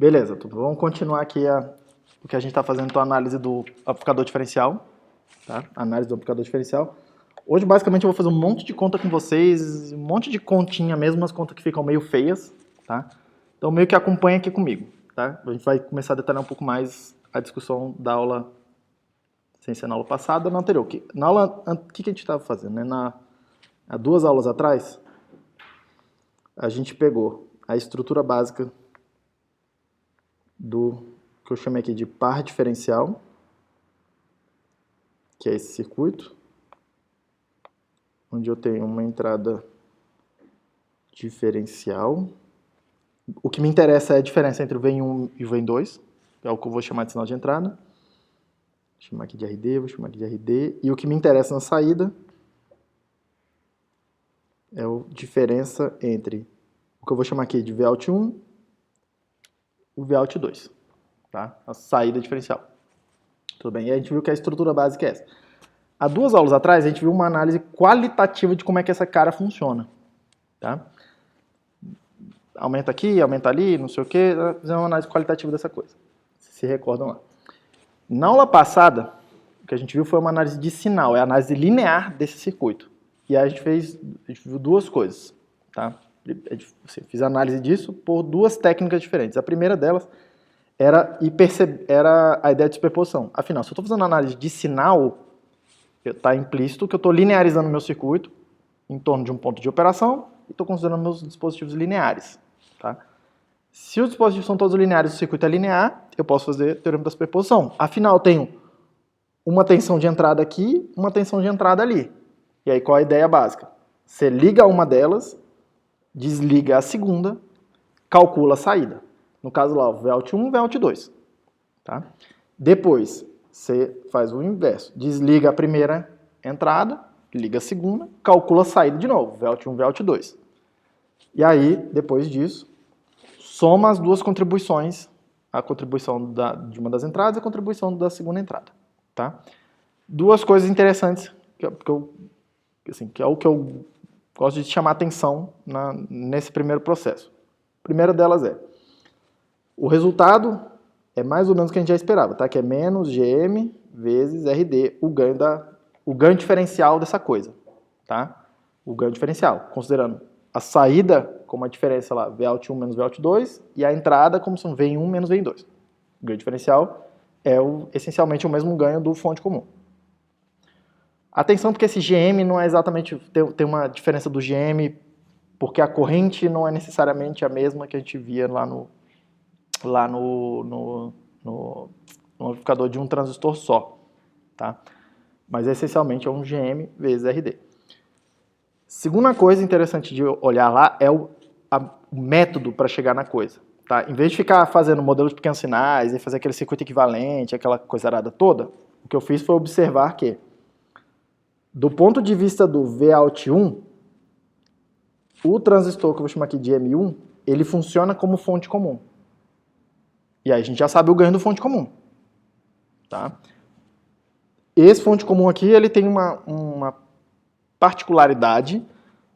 Beleza, vamos continuar aqui o que a gente está fazendo, então, a análise do amplificador diferencial. Tá? Análise do amplificador diferencial. Hoje, basicamente, eu vou fazer um monte de conta com vocês, um monte de continha mesmo, umas contas que ficam meio feias, tá? Então, meio que acompanha aqui comigo, tá? A gente vai começar a detalhar um pouco mais a discussão da aula, sem ser na aula passada, na anterior. Na aula, o que a gente estava fazendo, né? Há 2 aulas atrás, a gente pegou a estrutura básica do que eu chamei aqui de par diferencial, que é esse circuito, onde eu tenho uma entrada diferencial. O que me interessa é a diferença entre o VIN1 e o VIN2, que é o que eu vou chamar de sinal de entrada. Vou chamar aqui de RD, vou chamar aqui de RD. E o que me interessa na saída é a diferença entre o que eu vou chamar aqui de Vout1 e o Vout2, tá? A saída diferencial. Tudo bem? E a gente viu que a estrutura básica é essa. Há 2 aulas atrás, a gente viu uma análise qualitativa de como é que essa cara funciona. Tá? Aumenta aqui, aumenta ali, não sei o que, fazer uma análise qualitativa dessa coisa. Se recordam lá. Na aula passada, o que a gente viu foi uma análise de sinal, é a análise linear desse circuito. E aí a gente viu 2 coisas. Tá? Fiz a análise disso por 2 técnicas diferentes. A primeira delas era a ideia de superposição. Afinal, se eu estou fazendo análise de sinal, está implícito que eu estou linearizando meu circuito em torno de um ponto de operação e estou considerando meus dispositivos lineares. Tá? Se os dispositivos são todos lineares e o circuito é linear, eu posso fazer o teorema da superposição. Afinal, eu tenho uma tensão de entrada aqui, uma tensão de entrada ali. E aí, qual a ideia básica? Você liga uma delas, desliga a segunda, calcula a saída. No caso lá, o Vout1 e Vout2. Tá? Depois, você faz o inverso. Desliga a primeira entrada, liga a segunda, calcula a saída de novo, Vout1, Vout2. E aí, depois disso, soma as 2 contribuições, a contribuição de uma das entradas e a contribuição da segunda entrada. Tá? 2 coisas interessantes, que é o que eu gosto de chamar atenção nesse primeiro processo. A primeira delas é, o resultado é mais ou menos o que a gente já esperava, tá? Que é menos GM vezes RD, o ganho diferencial dessa coisa, tá? O ganho diferencial, considerando a saída como a diferença lá, Vout1 menos Vout2, e a entrada como são VIN1 menos VIN2. O ganho diferencial é essencialmente o mesmo ganho do fonte comum. Atenção porque esse GM não é exatamente, tem uma diferença do GM, porque a corrente não é necessariamente a mesma que a gente via lá no amplificador de um transistor só, tá? Mas essencialmente é um GM vezes RD. Segunda coisa interessante de olhar lá é o método para chegar na coisa, tá? Em vez de ficar fazendo modelo de pequenos sinais e fazer aquele circuito equivalente, aquela coisa arada toda, o que eu fiz foi observar que, do ponto de vista do Vout1, o transistor que eu vou chamar aqui de M1, ele funciona como fonte comum. E aí a gente já sabe o ganho do fonte comum. Tá? Esse fonte comum aqui ele tem uma particularidade,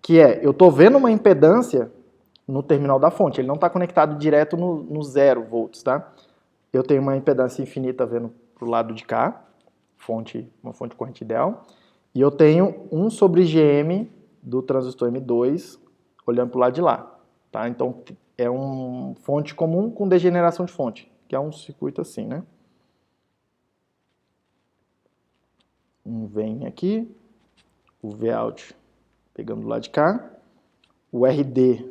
que é, eu estou vendo uma impedância no terminal da fonte, ele não está conectado direto no 0 volts. Tá? Eu tenho uma impedância infinita vendo para o lado de cá, uma fonte de corrente ideal, e eu tenho 1 sobre GM do transistor M2 olhando para o lado de lá. Tá? Então, é uma fonte comum com degeneração de fonte, que é um circuito assim, né? Vem aqui, o Vout pegando do lado de cá, o RD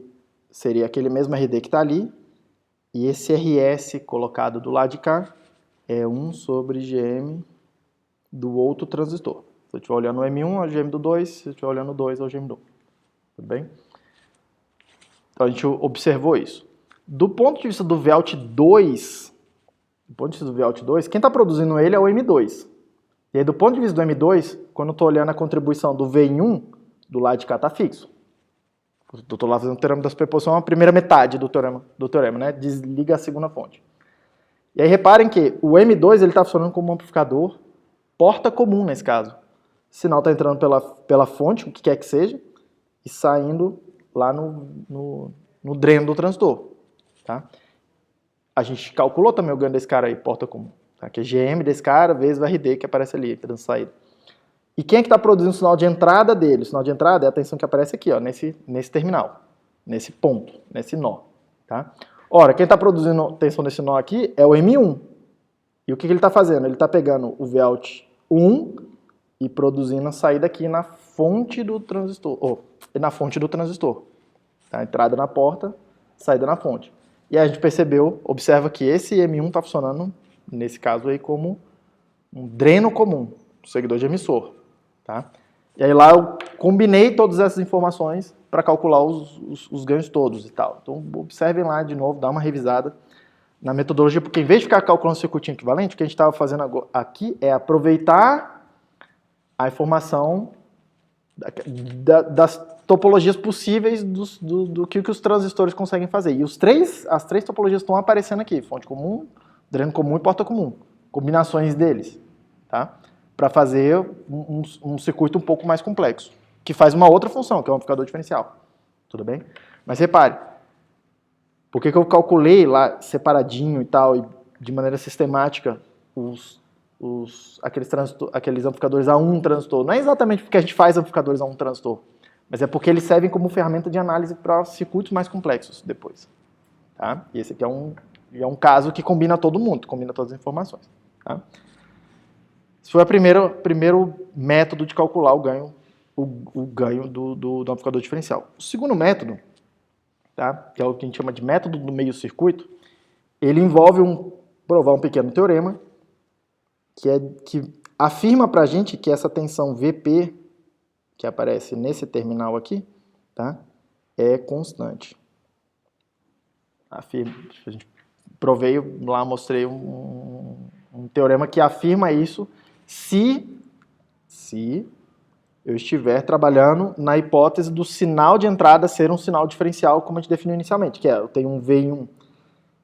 seria aquele mesmo RD que está ali, e esse RS colocado do lado de cá é 1 sobre GM do outro transistor. Se eu estiver olhando o M1, é o GM do 2, se eu estiver olhando o 2, é o GM do 1. Tudo bem? Então a gente observou isso. Do ponto de vista do Vout2, quem está produzindo ele é o M2. E aí, do ponto de vista do M2, quando eu estou olhando a contribuição do VIN1, do lado de cá está fixo. Eu estou lá fazendo o teorema da superposição, a primeira metade do teorema, né? Desliga a segunda fonte. E aí reparem que o M2 está funcionando como um amplificador porta comum nesse caso. O sinal está entrando pela fonte, o que quer que seja, e saindo lá no dreno do transistor. Tá? a gente calculou também o ganho desse cara aí, porta comum. Tá? Que é GM desse cara vezes o RD que aparece ali, que é dando saída. E quem é que está produzindo o sinal de entrada dele? O sinal de entrada é a tensão que aparece aqui, ó, nesse terminal, nesse ponto, nesse nó. Tá? Ora, quem está produzindo tensão nesse nó aqui é o M1. E o que ele está fazendo? Ele está pegando o Vout 1 e produzindo a saída aqui na fonte do transistor. Na fonte do transistor. Tá? Entrada na porta, saída na fonte. E aí a gente percebeu, observa que esse M1 está funcionando, nesse caso aí, como um dreno comum, um seguidor de emissor. Tá? E aí lá eu combinei todas essas informações para calcular os ganhos todos e tal. Então observem lá de novo, dá uma revisada na metodologia, porque em vez de ficar calculando o circuitinho equivalente, o que a gente estava fazendo aqui é aproveitar a informação das topologias possíveis do que os transistores conseguem fazer. E as três topologias estão aparecendo aqui, fonte comum, dreno comum e porta comum. Combinações deles, tá? Para fazer um circuito um pouco mais complexo, que faz uma outra função, que é o amplificador diferencial. Tudo bem? Mas repare, por que eu calculei lá separadinho e tal, e de maneira sistemática, aqueles amplificadores a um transistor? Não é exatamente porque a gente faz amplificadores a um transistor, mas é porque eles servem como ferramenta de análise para circuitos mais complexos depois. Tá? E esse aqui é um caso que combina todo mundo, combina todas as informações. Tá? Esse foi o primeiro método de calcular o ganho do amplificador diferencial. O segundo método, tá, que é o que a gente chama de método do meio-circuito, ele envolve provar um pequeno teorema que afirma para a gente que essa tensão Vp, que aparece nesse terminal aqui, tá, é constante. A gente provei lá, mostrei um teorema que afirma isso se eu estiver trabalhando na hipótese do sinal de entrada ser um sinal diferencial, como a gente definiu inicialmente, que é, eu tenho um V1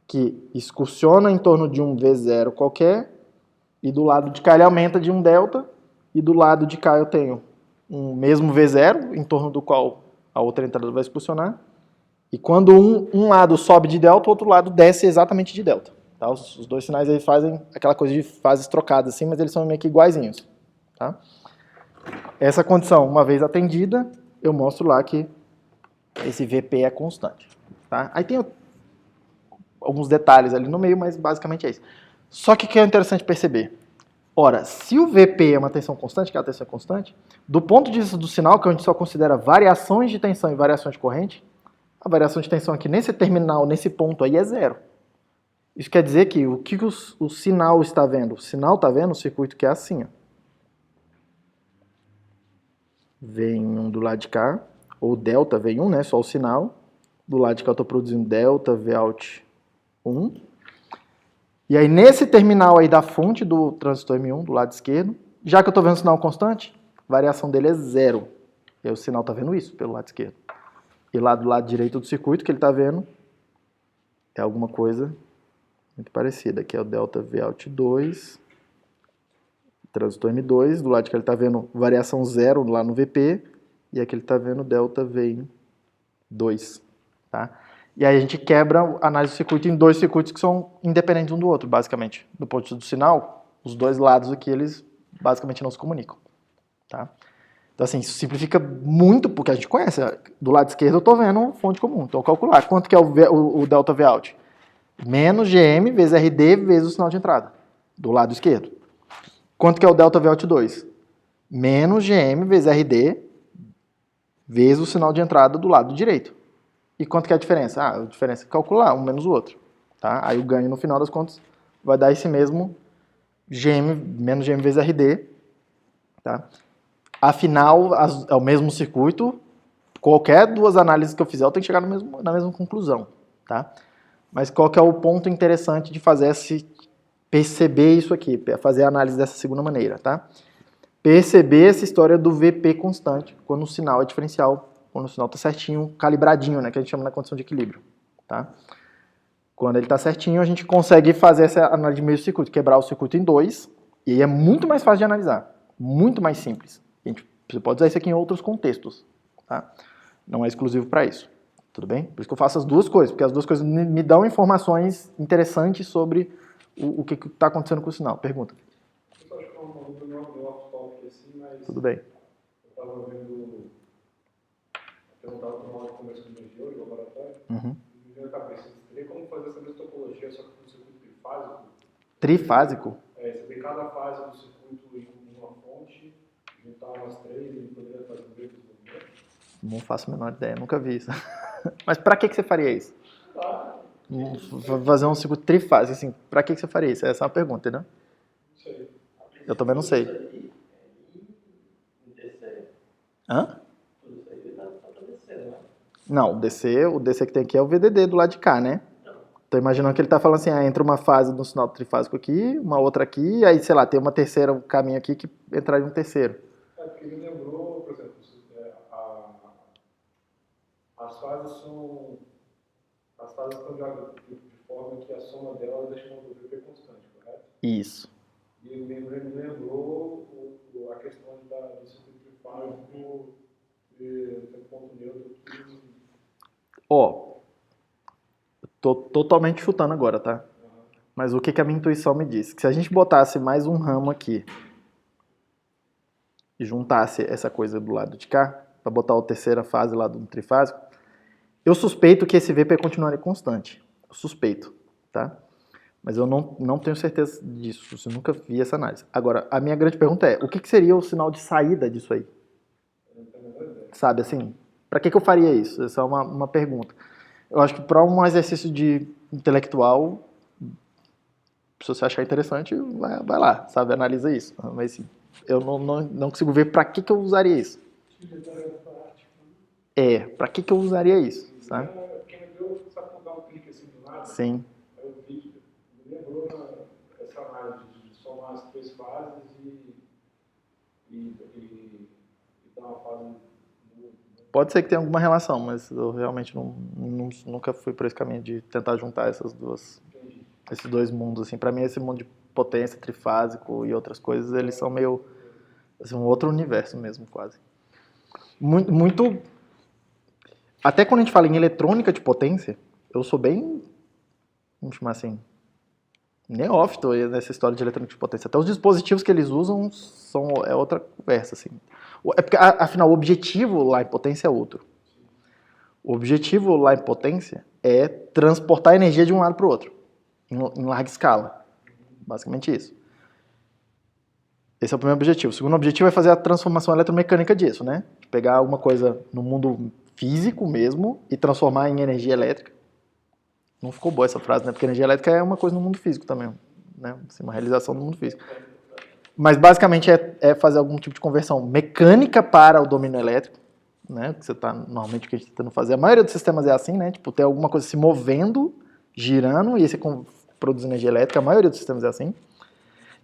que excursiona em torno de um V0 qualquer, e do lado de cá ele aumenta de um delta, e do lado de cá eu tenho um mesmo V0, em torno do qual a outra entrada vai excursionar, e quando um lado sobe de delta, o outro lado desce exatamente de delta. Tá? Os dois sinais aí fazem aquela coisa de fases trocadas assim, mas eles são meio que iguaizinhos. Tá? Essa condição, uma vez atendida, eu mostro lá que esse Vp é constante. Tá? Aí tem alguns detalhes ali no meio, mas basicamente é isso. Só que o que é interessante perceber? Ora, se o Vp é uma tensão constante, que é a tensão constante, do ponto de vista do sinal, que a gente só considera variações de tensão e variações de corrente, a variação de tensão aqui nesse terminal, nesse ponto aí, é zero. Isso quer dizer que o que o sinal está vendo? O sinal está vendo o circuito que é assim, ó. V1 do lado de cá, ou delta V1, né, só o sinal. Do lado de cá eu estou produzindo delta Vout 1. E aí nesse terminal aí da fonte do transistor M1, do lado esquerdo, já que eu estou vendo o sinal constante, a variação dele é zero. E aí o sinal está vendo isso pelo lado esquerdo. E lá do lado direito do circuito que ele está vendo é alguma coisa muito parecida. Aqui é o delta Vout 2, transistor M2, do lado de cá ele está vendo variação zero lá no Vp, e aqui ele está vendo delta Vin 2. Tá? E aí a gente quebra a análise do circuito em dois circuitos que são independentes um do outro, basicamente. Do ponto de vista do sinal, os dois lados aqui, eles basicamente não se comunicam. Tá? Então assim, isso simplifica muito, porque a gente conhece. Do lado esquerdo eu estou vendo fonte comum, então eu calcular quanto que é o delta Vout. Menos GM vezes RD vezes o sinal de entrada, do lado esquerdo. Quanto que é o delta Vout 2? Menos GM vezes RD vezes o sinal de entrada do lado direito. E quanto que é a diferença? A diferença é calcular, um menos o outro. Tá? Aí o ganho, no final das contas, vai dar esse mesmo GM, menos GM vezes RD. Tá? Afinal, é o mesmo circuito. Qualquer duas análises que eu fizer, eu tenho que chegar na mesma conclusão. Tá? Mas qual que é o ponto interessante de perceber isso aqui, fazer a análise dessa segunda maneira, tá? Perceber essa história do Vp constante, quando o sinal é diferencial, quando o sinal está certinho, calibradinho, né, que a gente chama na condição de equilíbrio, tá? Quando ele está certinho, a gente consegue fazer essa análise de meio circuito, quebrar o circuito em dois, e aí é muito mais fácil de analisar, muito mais simples. Você pode usar isso aqui em outros contextos, tá? Não é exclusivo para isso. Tudo bem? Por isso que eu faço as duas coisas, porque as duas coisas me dão informações interessantes sobre o que está acontecendo com o sinal. Pergunta. Eu só acho que é uma dúvida meio off-topic assim, mas Tudo bem. eu estava vendo, perguntado para uma conversa com o de hoje, no laboratório, e me veio a cabeça, teria como fazer essa mesma topologia, só que com circuito trifásico? Trifásico? Você vê cada fase do circuito em uma fonte, juntar umas três, ele poderia fazer o mesmo movimento? Não faço a menor ideia, nunca vi isso. Mas pra que você faria isso? Fazer um circuito trifásico, assim, pra que você faria isso? Essa é uma pergunta, entendeu? Não sei. Eu também não sei. Hã? Não, o DC que tem aqui é o VDD do lado de cá, né? Tô imaginando que ele tá falando assim, entra uma fase do sinal trifásico aqui, uma outra aqui, aí, sei lá, tem uma terceira, um caminho aqui que entraria um terceiro. Porque me lembrou, por exemplo, as fases são... As fases estão de forma que a soma delas deixa uma VP constante, correto? Isso. E me lembrou a questão do circuito trifásico ter ponto neutro. Ó, tô totalmente chutando agora, tá? Mas o que a minha intuição me disse? Que se a gente botasse mais um ramo aqui e juntasse essa coisa do lado de cá, para botar a terceira fase lá do trifásico, eu suspeito que esse VP continuaria constante. Eu suspeito, tá? Mas eu não tenho certeza disso. Eu nunca vi essa análise. Agora, a minha grande pergunta é, o que seria o sinal de saída disso aí? Sabe, assim, para que eu faria isso? Essa é uma pergunta. Eu acho que para um exercício de intelectual, se você achar interessante, vai lá, sabe, analisa isso. Mas assim, eu não consigo ver para que eu usaria isso. Para que eu usaria isso, sabe? Porque me deu, sabe, dar um clique assim do nada? Sim. Aí eu vi que me lembrou essa análise de somar as três fases e dar uma fase. Pode ser que tenha alguma relação, mas eu realmente nunca fui por esse caminho de tentar juntar esses dois mundos. Assim. Para mim, esse mundo de potência, trifásico e outras coisas, eles são meio assim, um outro universo mesmo, quase. Muito. Até quando a gente fala em eletrônica de potência, eu sou bem, vamos chamar assim, neófito nessa história de eletrônica de potência. Até os dispositivos que eles usam é outra conversa, assim. É porque, afinal, o objetivo lá em potência é outro. O objetivo lá em potência é transportar energia de um lado para o outro, em larga escala. Basicamente isso. Esse é o primeiro objetivo. O segundo objetivo é fazer a transformação eletromecânica disso, né? Pegar alguma coisa no mundo físico mesmo e transformar em energia elétrica. Não ficou boa essa frase, né? Porque energia elétrica é uma coisa no mundo físico também, né? Assim, uma realização no mundo físico. Mas basicamente é fazer algum tipo de conversão mecânica para o domínio elétrico, né? Que você tá normalmente o que a gente está tentando fazer. A maioria dos sistemas é assim, né? Tipo, ter alguma coisa se movendo, girando e você produz energia elétrica. A maioria dos sistemas é assim.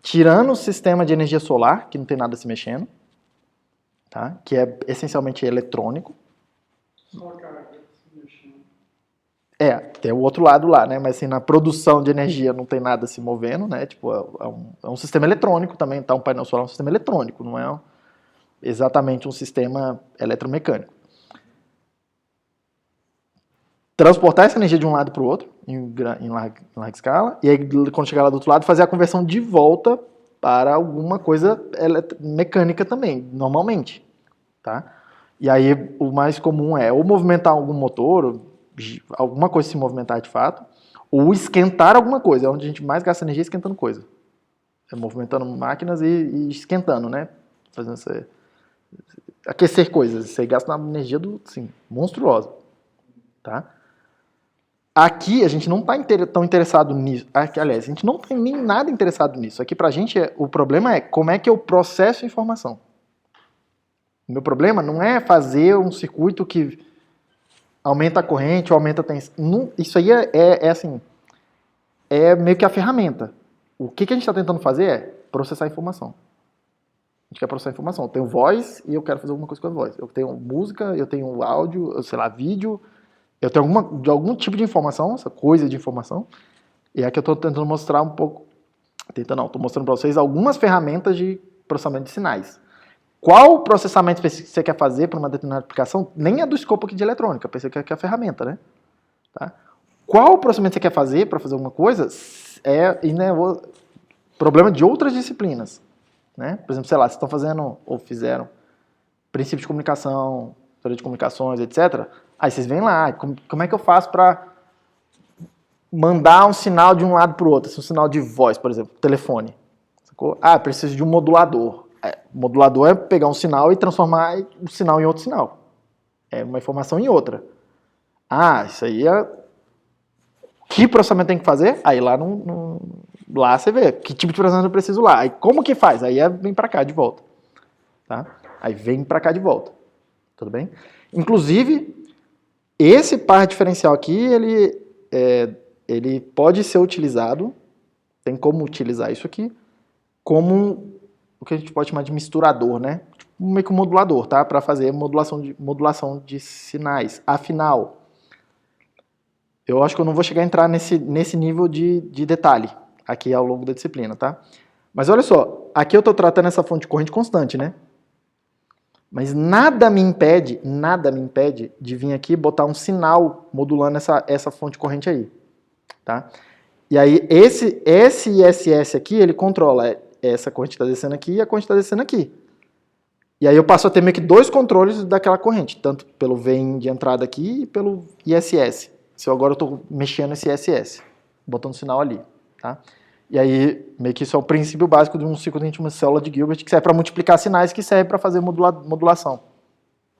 Tirando o sistema de energia solar, que não tem nada se mexendo, tá? Que é essencialmente eletrônico. Só a carga se mexendo. Tem o outro lado lá, né? Mas assim, na produção de energia não tem nada se movendo, né? Tipo, é um sistema eletrônico também, tá? Um painel solar é um sistema eletrônico, não é exatamente um sistema eletromecânico. Transportar essa energia de um lado para o outro, em larga escala, e aí, quando chegar lá do outro lado, fazer a conversão de volta para alguma coisa mecânica também, normalmente. Tá? E aí, o mais comum é ou movimentar algum motor, alguma coisa se movimentar de fato, ou esquentar alguma coisa, é onde a gente mais gasta energia esquentando coisa. É movimentando máquinas e esquentando, né? Fazendo aquecer coisas. Isso aí gasta uma energia assim, monstruosa. Tá? Aqui a gente não está tão interessado nisso. Aliás, a gente não tem nem nada interessado nisso. Aqui pra gente o problema é como é que eu processo a informação. O meu problema não é fazer um circuito que aumenta a corrente ou aumenta a tensão. Isso aí assim, é meio que a ferramenta. O que a gente está tentando fazer é processar a informação. A gente quer processar a informação. Eu tenho voz e eu quero fazer alguma coisa com a voz. Eu tenho música, eu tenho áudio, sei lá, vídeo. Eu tenho algum tipo de informação, essa coisa de informação, e é que eu estou tentando mostrar um pouco, estou mostrando para vocês algumas ferramentas de processamento de sinais. qual o processamento específico que você quer fazer para uma determinada aplicação, nem é do escopo aqui de eletrônica, pensei que é a ferramenta, né? Tá? Qual o processamento que você quer fazer para fazer alguma coisa é o problema de outras disciplinas. Né? Por exemplo, sei lá, vocês estão fazendo ou fizeram princípio de comunicação, teoria de comunicações, etc. Aí vocês vêm lá, como é que eu faço para mandar um sinal de um lado para o outro, assim, um sinal de voz, por exemplo, telefone. Sacou? Ah, preciso de um modulador. Modulador é pegar um sinal e transformar o sinal em outro sinal. É uma informação em outra. Ah, isso aí é... Que processamento tem que fazer? Aí lá, lá você vê que tipo de processamento eu preciso lá. Aí como que faz? Aí vem para cá de volta. Tá? Aí vem para cá de volta. Tudo bem? Inclusive, esse par diferencial aqui, ele pode ser utilizado, tem como utilizar isso aqui, como o que a gente pode chamar de misturador, né? Tipo, meio que um modulador, tá? Para fazer modulação de sinais. Afinal, eu acho que eu não vou chegar a entrar nesse nível de detalhe aqui ao longo da disciplina, tá? Mas olha só, aqui eu estou tratando essa fonte de corrente constante, né? Mas nada me impede de vir aqui e botar um sinal modulando essa fonte de corrente aí, tá? E aí esse ISS aqui, ele controla essa corrente que está descendo aqui e a corrente que está descendo aqui. E aí eu passo a ter meio que dois controles daquela corrente, tanto pelo VIN de entrada aqui e pelo ISS. Se eu agora estou mexendo esse ISS, botando sinal ali, tá? E aí, meio que isso é o princípio básico de um circuito de uma célula de Gilbert, que serve para multiplicar sinais, que serve para fazer modulação,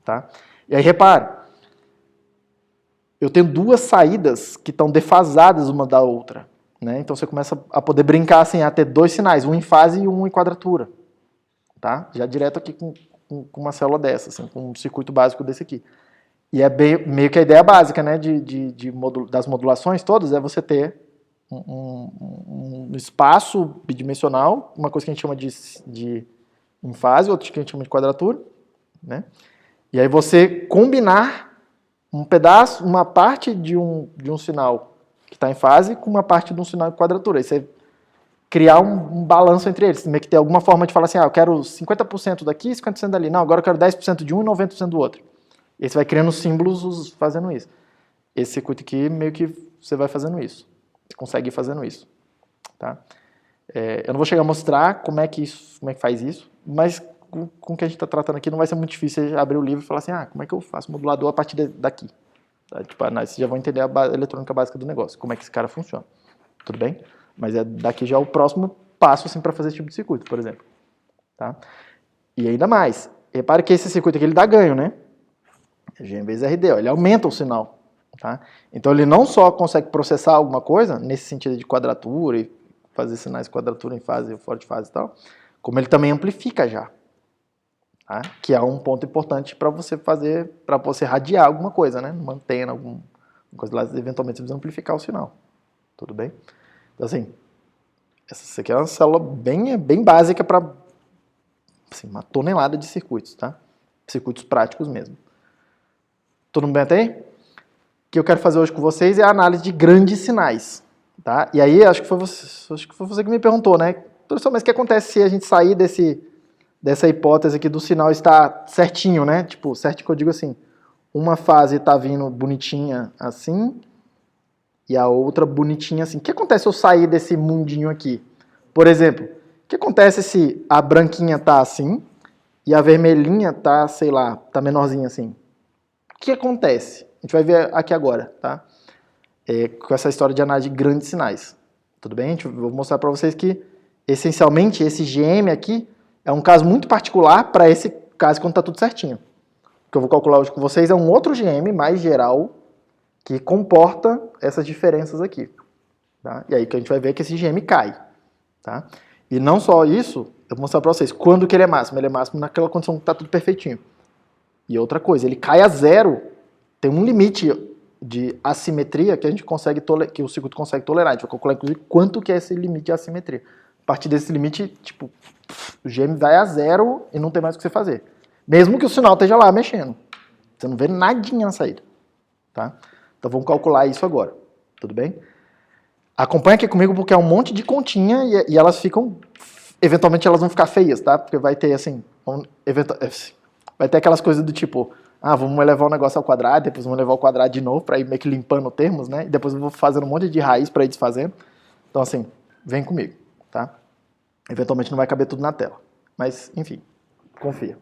tá? E aí, repare, eu tenho duas saídas que estão defasadas uma da outra, né? Então você começa a poder brincar assim, a ter dois sinais, um em fase e um em quadratura, tá? Já direto aqui com uma célula dessa, assim, com um circuito básico desse aqui. E é meio que a ideia básica, né, das modulações todas, é você ter um espaço bidimensional, uma coisa que a gente chama de em fase, outra que a gente chama de quadratura, né? E aí você combinar um pedaço, uma parte de um sinal que está em fase com uma parte de um sinal de quadratura. Aí você criar um balanço entre eles, meio que ter alguma forma de falar assim, eu quero 50% daqui e 50% dali. Não, agora eu quero 10% de um e 90% do outro. E aí você vai criando símbolos fazendo isso. Esse circuito aqui, meio que você vai fazendo isso. Você consegue ir fazendo isso. Tá? Eu não vou chegar a mostrar como é que faz isso, mas com o que a gente está tratando aqui não vai ser muito difícil você abrir o livro e falar assim, como é que eu faço modulador a partir daqui? Tá? Tipo, vocês já vão entender a eletrônica básica do negócio, como é que esse cara funciona. Tudo bem? Mas daqui já é o próximo passo assim, para fazer esse tipo de circuito, por exemplo. Tá? E ainda mais, repare que esse circuito aqui ele dá ganho, né? G vezes RD, ele aumenta o sinal. Tá? Então ele não só consegue processar alguma coisa, nesse sentido de quadratura, e fazer sinais de quadratura em fase, fora de fase e tal, como ele também amplifica já. Tá? Que é um ponto importante para você fazer, para você radiar alguma coisa, né? Uma antena, alguma coisa lá, eventualmente você precisa amplificar o sinal. Tudo bem? Então assim, essa aqui é uma célula bem básica para assim, uma tonelada de circuitos, tá? Circuitos práticos mesmo. Tudo bem até aí? O que eu quero fazer hoje com vocês é a análise de grandes sinais. Tá? E aí, acho que foi você que me perguntou, né? Professor, mas o que acontece se a gente sair dessa hipótese aqui do sinal estar certinho, né? Tipo, certinho que eu digo assim, uma fase está vindo bonitinha assim e a outra bonitinha assim. O que acontece se eu sair desse mundinho aqui? Por exemplo, o que acontece se a branquinha tá assim e a vermelhinha tá, sei lá, tá menorzinha assim? O que acontece? A gente vai ver aqui agora, tá? Com essa história de análise de grandes sinais. Tudo bem? Vou mostrar para vocês que, essencialmente, esse GM aqui é um caso muito particular para esse caso quando está tudo certinho. O que eu vou calcular hoje com vocês é um outro GM mais geral que comporta essas diferenças aqui. Tá? E aí que a gente vai ver que esse GM cai. Tá? E não só isso, eu vou mostrar para vocês quando que ele é máximo. Ele é máximo naquela condição que está tudo perfeitinho. E outra coisa, ele cai a zero, tem um limite de assimetria que a gente consegue que o circuito consegue tolerar. A gente vai calcular, inclusive, quanto que é esse limite de assimetria. A partir desse limite, tipo, o GM vai a zero e não tem mais o que você fazer. Mesmo que o sinal esteja lá mexendo. Você não vê nadinha na saída. Tá? Então vamos calcular isso agora. Tudo bem? Acompanha aqui comigo porque é um monte de continha e elas ficam... Eventualmente elas vão ficar feias, tá? Porque vai ter, assim, vai ter aquelas coisas do tipo, vamos elevar o negócio ao quadrado, depois vamos levar ao quadrado de novo para ir meio que limpando termos, né? E depois eu vou fazendo um monte de raiz para ir desfazendo. Então, assim, vem comigo, tá? Eventualmente não vai caber tudo na tela. Mas, enfim, confia.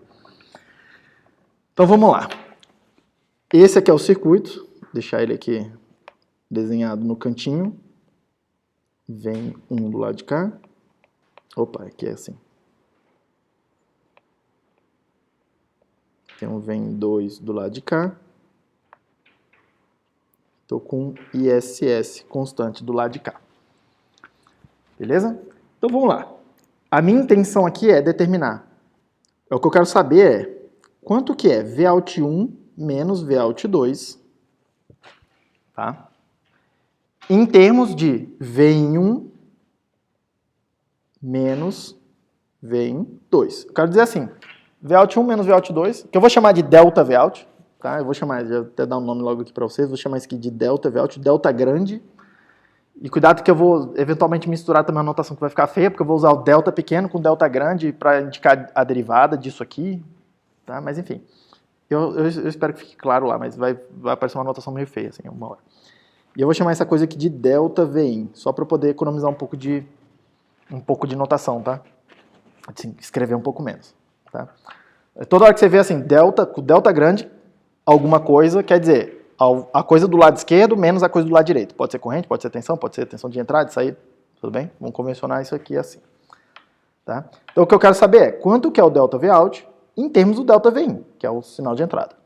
Então, vamos lá. Esse aqui é o circuito. Vou deixar ele aqui desenhado no cantinho. Vem um do lado de cá. Opa, aqui é assim. Então, vem 2 do lado de cá. Estou com ISS constante do lado de cá. Beleza? Então, vamos lá. A minha intenção aqui é determinar. O que eu quero saber é quanto que é Vout1 menos Vout2, tá? Em termos de Vin1 menos Vin2. Eu quero dizer assim, Vout1 menos Vout2, que eu vou chamar de delta Vout, tá? Eu vou chamar, já até dar um nome logo aqui para vocês, vou chamar isso aqui de delta Vout, delta grande. E cuidado que eu vou eventualmente misturar também a notação que vai ficar feia, porque eu vou usar o delta pequeno com delta grande para indicar a derivada disso aqui, tá? Mas enfim, eu espero que fique claro lá, mas vai aparecer uma notação meio feia, assim, uma hora. E eu vou chamar essa coisa aqui de delta Vin, só para poder economizar um pouco de notação, tá? Assim, escrever um pouco menos, tá? Toda hora que você vê assim, delta grande, alguma coisa, quer dizer, a coisa do lado esquerdo menos a coisa do lado direito. Pode ser corrente, pode ser tensão de entrada, de saída, tudo bem? Vamos convencionar isso aqui assim, tá? Então o que eu quero saber é quanto que é o delta Vout em termos do delta Vin, que é o sinal de entrada,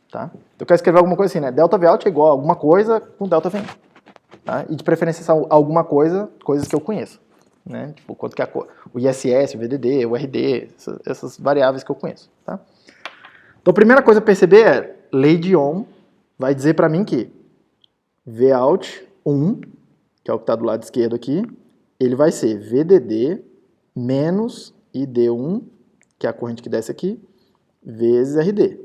tá? Então eu quero escrever alguma coisa assim, né? Delta Vout é igual a alguma coisa com delta Vin, tá? E de preferência alguma coisa, coisas que eu conheço, né? Tipo, quanto que é o ISS, o VDD, o RD, essas variáveis que eu conheço, tá? Então a primeira coisa a perceber é, lei de Ohm vai dizer para mim que Vout1, que é o que está do lado esquerdo aqui, ele vai ser VDD menos ID1, que é a corrente que desce aqui, vezes RD.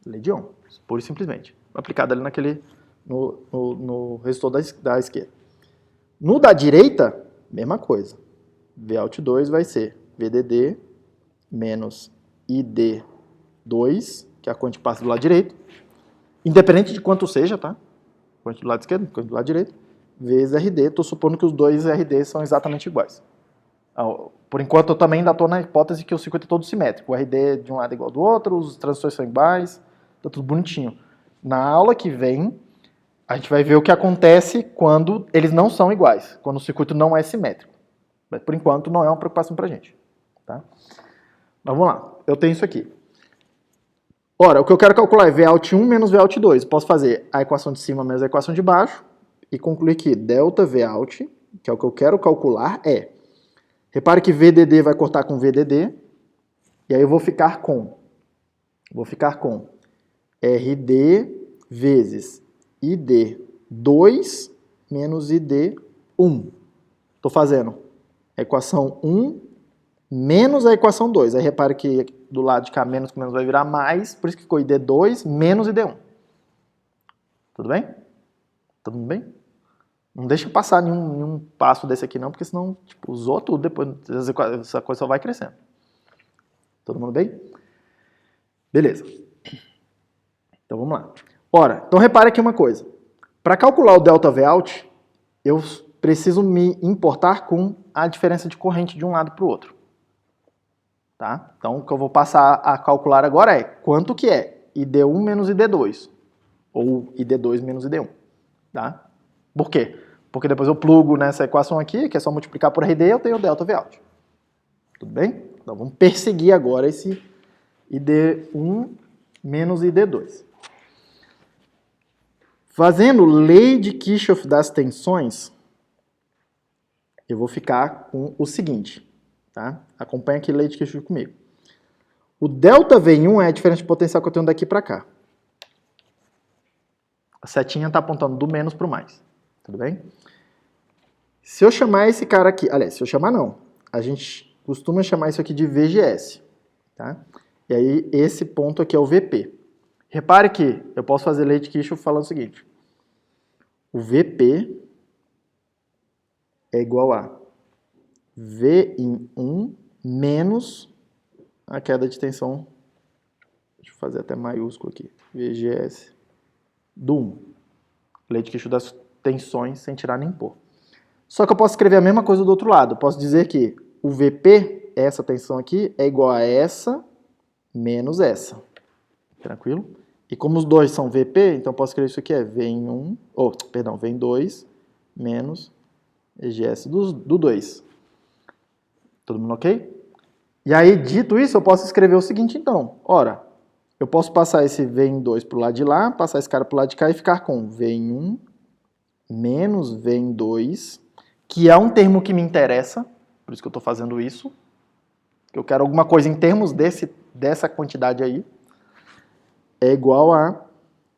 Lei de Ohm, pura e simplesmente. Aplicada ali no resistor da esquerda. No da direita, mesma coisa. Vout2 vai ser VDD menos ID2, que é a corrente que passa do lado direito, independente de quanto seja, tá? Corrente do lado esquerdo, corrente do lado direito, vezes RD. Estou supondo que os dois RD são exatamente iguais. Por enquanto, eu também ainda estou na hipótese que o circuito é todo simétrico. O RD de um lado é igual ao do outro, os transistores são iguais, está tudo bonitinho. Na aula que vem, a gente vai ver o que acontece quando eles não são iguais, quando o circuito não é simétrico. Mas, por enquanto, não é uma preocupação para a gente. Tá? Mas vamos lá, eu tenho isso aqui. Ora, o que eu quero calcular é Vout1 menos Vout2. Posso fazer a equação de cima menos a equação de baixo e concluir que delta Vout, que é o que eu quero calcular, é... Repare que VDD vai cortar com VDD, e aí eu vou ficar com RD vezes ID2 menos ID1. Estou fazendo a equação 1 menos a equação 2. Aí repare que do lado de cá menos com menos vai virar mais, por isso que ficou ID2 menos ID1. Tudo bem? Todo mundo bem? Não deixa passar nenhum passo desse aqui não, porque senão tipo, usou tudo, depois essa coisa só vai crescendo. Todo mundo bem? Beleza. Então vamos lá. Ora, então repare aqui uma coisa. Para calcular o delta Vout, eu preciso me importar com a diferença de corrente de um lado para o outro. Tá? Então o que eu vou passar a calcular agora é quanto que é ID1 menos ID2, ou ID2 menos ID1. Tá? Por quê? Porque depois eu plugo nessa equação aqui, que é só multiplicar por RD, eu tenho o delta Vout. Tudo bem? Então vamos perseguir agora esse ID1 menos ID2. Fazendo lei de Kirchhoff das tensões, eu vou ficar com o seguinte, tá? Acompanha aqui a lei de Kirchhoff comigo. O delta V1 é a diferença de potencial que eu tenho daqui para cá. A setinha está apontando do menos para o mais, tudo bem? Se eu chamar esse cara aqui, aliás, se eu chamar não, a gente costuma chamar isso aqui de VGS, tá? E aí esse ponto aqui é o VP. Repare que eu posso fazer lei de Kirchhoff falando o seguinte, o VP é igual a V em 1 menos a queda de tensão, deixa eu fazer até maiúsculo aqui, VGS do 1. Lei de Quirchhoff das tensões sem tirar nem pôr. Só que eu posso escrever a mesma coisa do outro lado. Eu posso dizer que o VP, essa tensão aqui, é igual a essa menos essa. Tranquilo? E como os dois são VP, então eu posso escrever isso aqui é V em 1, V em 2 menos EGS do 2. Todo mundo ok? E aí, dito isso, eu posso escrever o seguinte então. Ora, eu posso passar esse V em 2 para o lado de lá, passar esse cara para o lado de cá e ficar com V em 1 menos V em 2, que é um termo que me interessa, por isso que eu estou fazendo isso. Eu quero alguma coisa em termos dessa quantidade aí. É igual a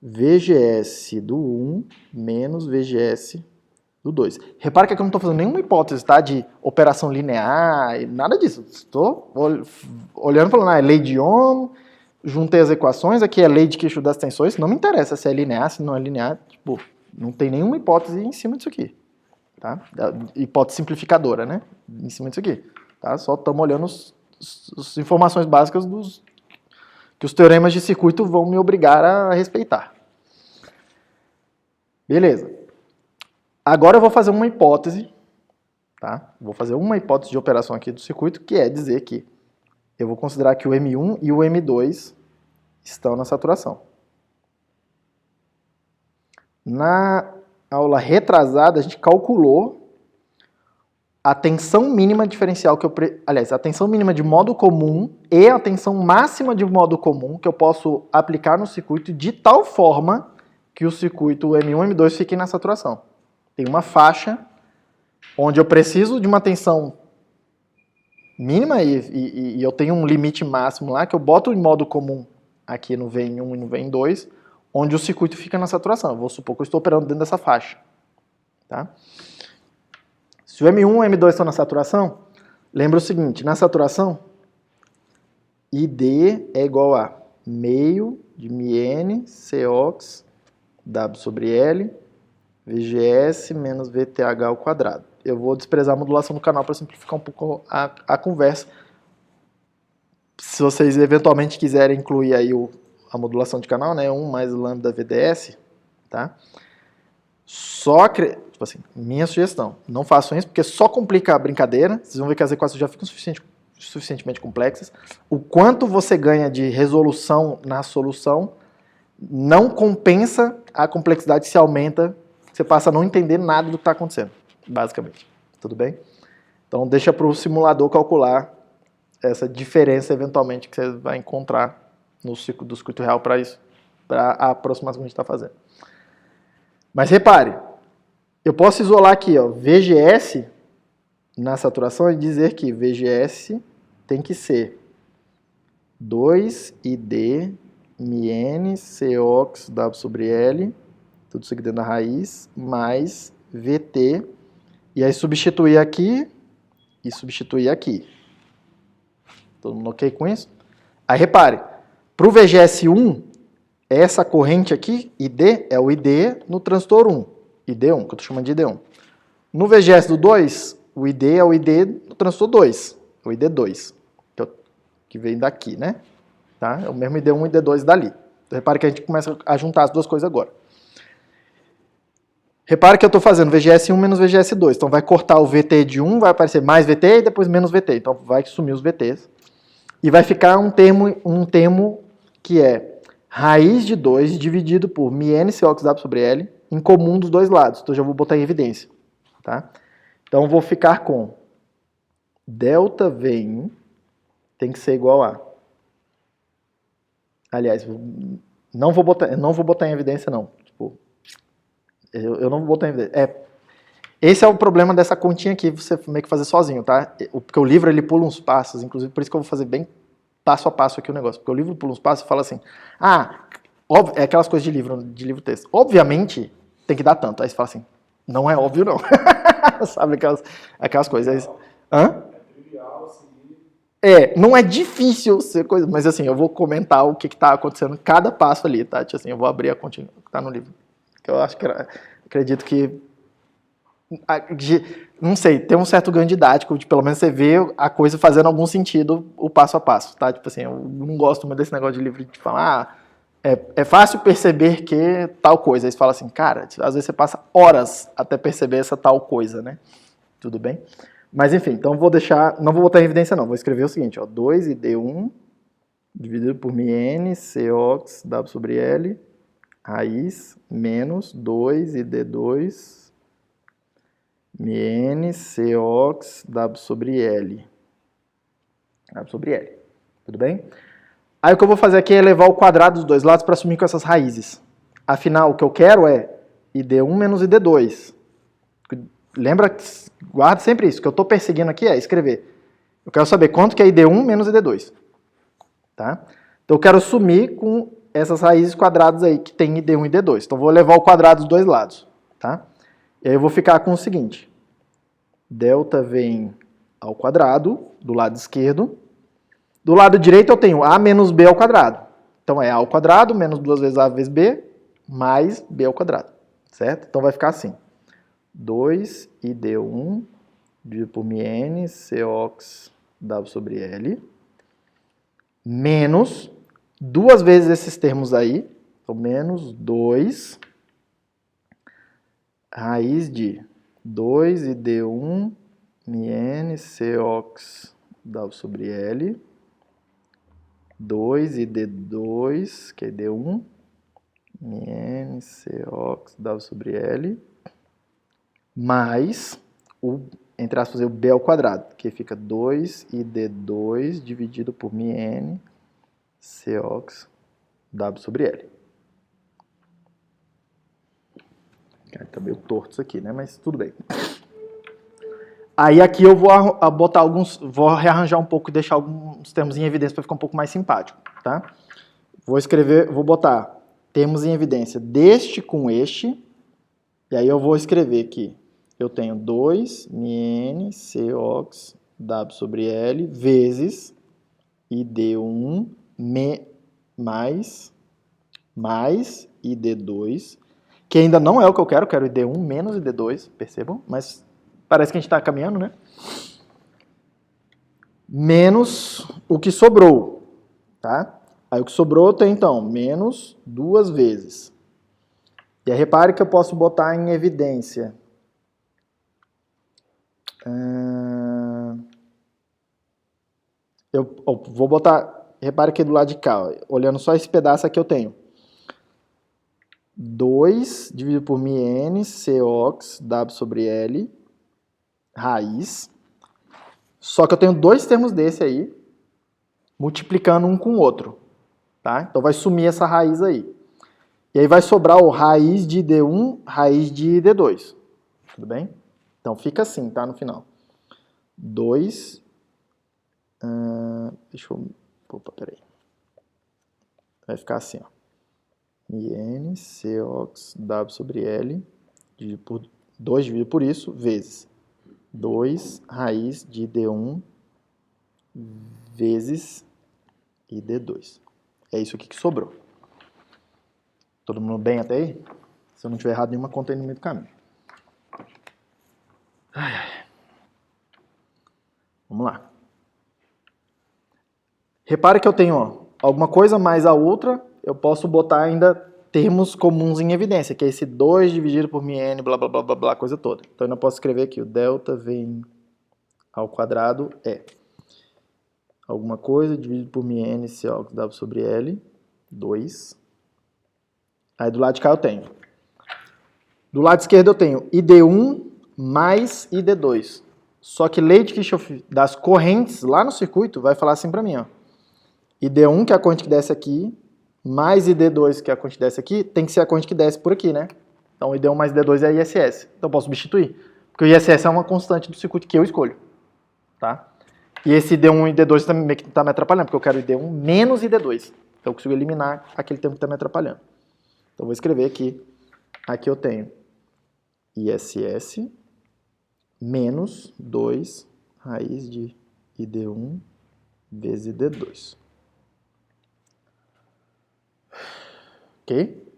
VGS do 1 menos VGS do 2. Repara que aqui eu não estou fazendo nenhuma hipótese, tá? De operação linear, nada disso. Estou olhando e falando, é lei de Ohm, juntei as equações, aqui é lei de Quirchhoff das tensões, não me interessa se é linear, se não é linear, tipo, não tem nenhuma hipótese em cima disso aqui. Tá? Hipótese simplificadora, né? Em cima disso aqui. Tá? Só estamos olhando as informações básicas que os teoremas de circuito vão me obrigar a respeitar. Beleza. Agora eu vou fazer uma hipótese, tá? Vou fazer uma hipótese de operação aqui do circuito, que é dizer que eu vou considerar que o M1 e o M2 estão na saturação. Na aula retrasada, a gente calculou a tensão mínima diferencial que eu... Aliás, a tensão mínima de modo comum e a tensão máxima de modo comum que eu posso aplicar no circuito de tal forma que o circuito M1 e M2 fiquem na saturação. Tem uma faixa onde eu preciso de uma tensão mínima e eu tenho um limite máximo lá que eu boto em modo comum aqui no V1 e no V2, onde o circuito fica na saturação. Eu vou supor que eu estou operando dentro dessa faixa. Tá? Se o M1 e o M2 estão na saturação, lembra o seguinte, na saturação, ID é igual a meio de μn Cox W sobre L VGS menos VTH ao quadrado. Eu vou desprezar a modulação do canal para simplificar um pouco a conversa. Se vocês eventualmente quiserem incluir aí a modulação de canal, né, 1 mais lambda VDS, tá? Só, tipo assim, minha sugestão, não façam isso porque só complica a brincadeira, vocês vão ver que as equações já ficam suficientemente complexas. O quanto você ganha de resolução na solução não compensa a complexidade que se aumenta, você passa a não entender nada do que está acontecendo, basicamente. Tudo bem? Então deixa para o simulador calcular essa diferença eventualmente que você vai encontrar no ciclo do circuito real para isso, para a aproximação que a gente está fazendo. Mas repare, eu posso isolar aqui, ó, VGS na saturação e dizer que VGS tem que ser 2ID μn Cox W sobre L, tudo isso aqui dentro da raiz, mais VT, e aí substituir aqui e substituir aqui. Todo mundo ok com isso? Aí repare, para o VGS1, essa corrente aqui, ID, é o ID no transistor 1, ID1, que eu estou chamando de ID1. No VGS do 2, o ID é o ID no transistor 2, o ID2, que vem daqui, né? Tá? É o mesmo ID1 e ID2 dali. Então, repare que a gente começa a juntar as duas coisas agora. Repare que eu estou fazendo VGS1 menos VGS2, então vai cortar o VT de 1, vai aparecer mais VT e depois menos VT, então vai sumir os VTs. E vai ficar um termo que é raiz de 2 dividido por μn Cox W sobre L, em comum dos dois lados. Então, eu já vou botar em evidência. Tá? Então, eu vou ficar com delta V1 tem que ser igual a... Aliás, não vou botar em evidência, não. Tipo, eu não vou botar em evidência. Esse é o problema dessa continha aqui, você meio que fazer sozinho, tá? Porque o livro, ele pula uns passos, inclusive por isso que eu vou fazer bem passo a passo aqui o negócio. Porque o livro pula uns passos e fala assim, é aquelas coisas de livro-texto. Obviamente, tem que dar tanto. Aí você fala assim, não é óbvio não. Sabe aquelas coisas. Hã? É trivial, assim. Não é difícil ser coisa, mas assim, eu vou comentar o que está acontecendo em cada passo ali, tá? Tipo assim, eu vou abrir a continha que está no livro. Que eu acho que acredito que Não sei, tem um certo ganho didático, de pelo menos você vê a coisa fazendo algum sentido, o passo a passo, tá? Tipo assim, eu não gosto muito desse negócio de livro de falar, é fácil perceber que tal coisa. Aí você fala assim, cara, às vezes você passa horas até perceber essa tal coisa, né? Tudo bem? Mas enfim, então eu vou deixar, não vou botar em evidência não, vou escrever o seguinte, ó, 2id1 dividido por μn, cox, w sobre L, raiz, menos 2id2 μn, cox, w sobre L. W sobre L, tudo bem? Aí o que eu vou fazer aqui é elevar o quadrado dos dois lados para assumir com essas raízes. Afinal, o que eu quero é id1 menos id2. Lembra, guarda sempre isso. O que eu estou perseguindo aqui é escrever. Eu quero saber quanto que é id1 menos id2. Tá? Então eu quero sumir com essas raízes quadradas aí que tem id1 e id2. Então eu vou levar o quadrado dos dois lados. Tá? E aí eu vou ficar com o seguinte. Delta vem ao quadrado do lado esquerdo. Do lado direito eu tenho a menos b ao quadrado. Então é a ao quadrado menos 2 vezes a vezes b mais b ao quadrado. Certo? Então vai ficar assim. 2id1 dividido por μn, cox, w sobre L, menos 2 vezes esses termos aí, então menos 2, raiz de 2id1 μn, cox, w sobre L, 2id2, que é id1, μn, cox, w sobre L, mais o, entre aspas, o b ao quadrado, que fica 2id2 dividido por μn, cox, w sobre L. Tá meio torto isso aqui, né? Mas tudo bem. Aí aqui eu vou botar vou rearranjar um pouco e deixar alguns termos em evidência para ficar um pouco mais simpático, tá? Vou botar termos em evidência deste com este, e aí eu vou escrever aqui. Eu tenho 2 μn, cox, w sobre L, vezes id1 mais id2, que ainda não é o que eu quero id1 menos id2, percebam? Mas parece que a gente está caminhando, né? Menos o que sobrou, tá? Aí o que sobrou tem, então, menos 2 vezes. E aí repare que eu posso botar em evidência. Eu vou botar, repare aqui do lado de cá, ó, olhando só esse pedaço aqui eu tenho 2 dividido por μn, cox, w sobre L, raiz. Só que eu tenho dois termos desse aí, multiplicando um com o outro. Tá? Então vai sumir essa raiz aí. E aí vai sobrar o raiz de id1, raiz de id2. Tudo bem? Então fica assim, tá? No final. 2... deixa eu... Opa, peraí. Vai ficar assim, ó. μn, cox, w sobre L, dividido por 2 dividido por isso, vezes 2 raiz de id1 vezes id2. É isso aqui que sobrou. Todo mundo bem até aí? Se eu não tiver errado nenhuma conta aí no meio do caminho. Vamos lá. Repare que eu tenho alguma coisa mais a outra, eu posso botar ainda termos comuns em evidência, que é esse 2 dividido por μn, blá, blá, blá, blá, blá, coisa toda. Então eu ainda posso escrever aqui, o delta vem ao quadrado é alguma coisa dividido por μn, cox, w sobre L, 2. Aí do lado de cá eu tenho. Do lado esquerdo eu tenho id1 mais id2. Só que lei de Kirchhoff das correntes lá no circuito vai falar assim para mim, ó. id1, que é a corrente que desce aqui, mais id2, que é a corrente que desce aqui, tem que ser a corrente que desce por aqui, né? Então id1 mais id2 é ISS. Então eu posso substituir. Porque o ISS é uma constante do circuito que eu escolho. Tá? E esse id1 e id2 está me atrapalhando, porque eu quero id1 menos id2. Então eu consigo eliminar aquele termo que está me atrapalhando. Então eu vou escrever aqui. Aqui eu tenho ISS menos 2 raiz de id1 vezes id2. Ok?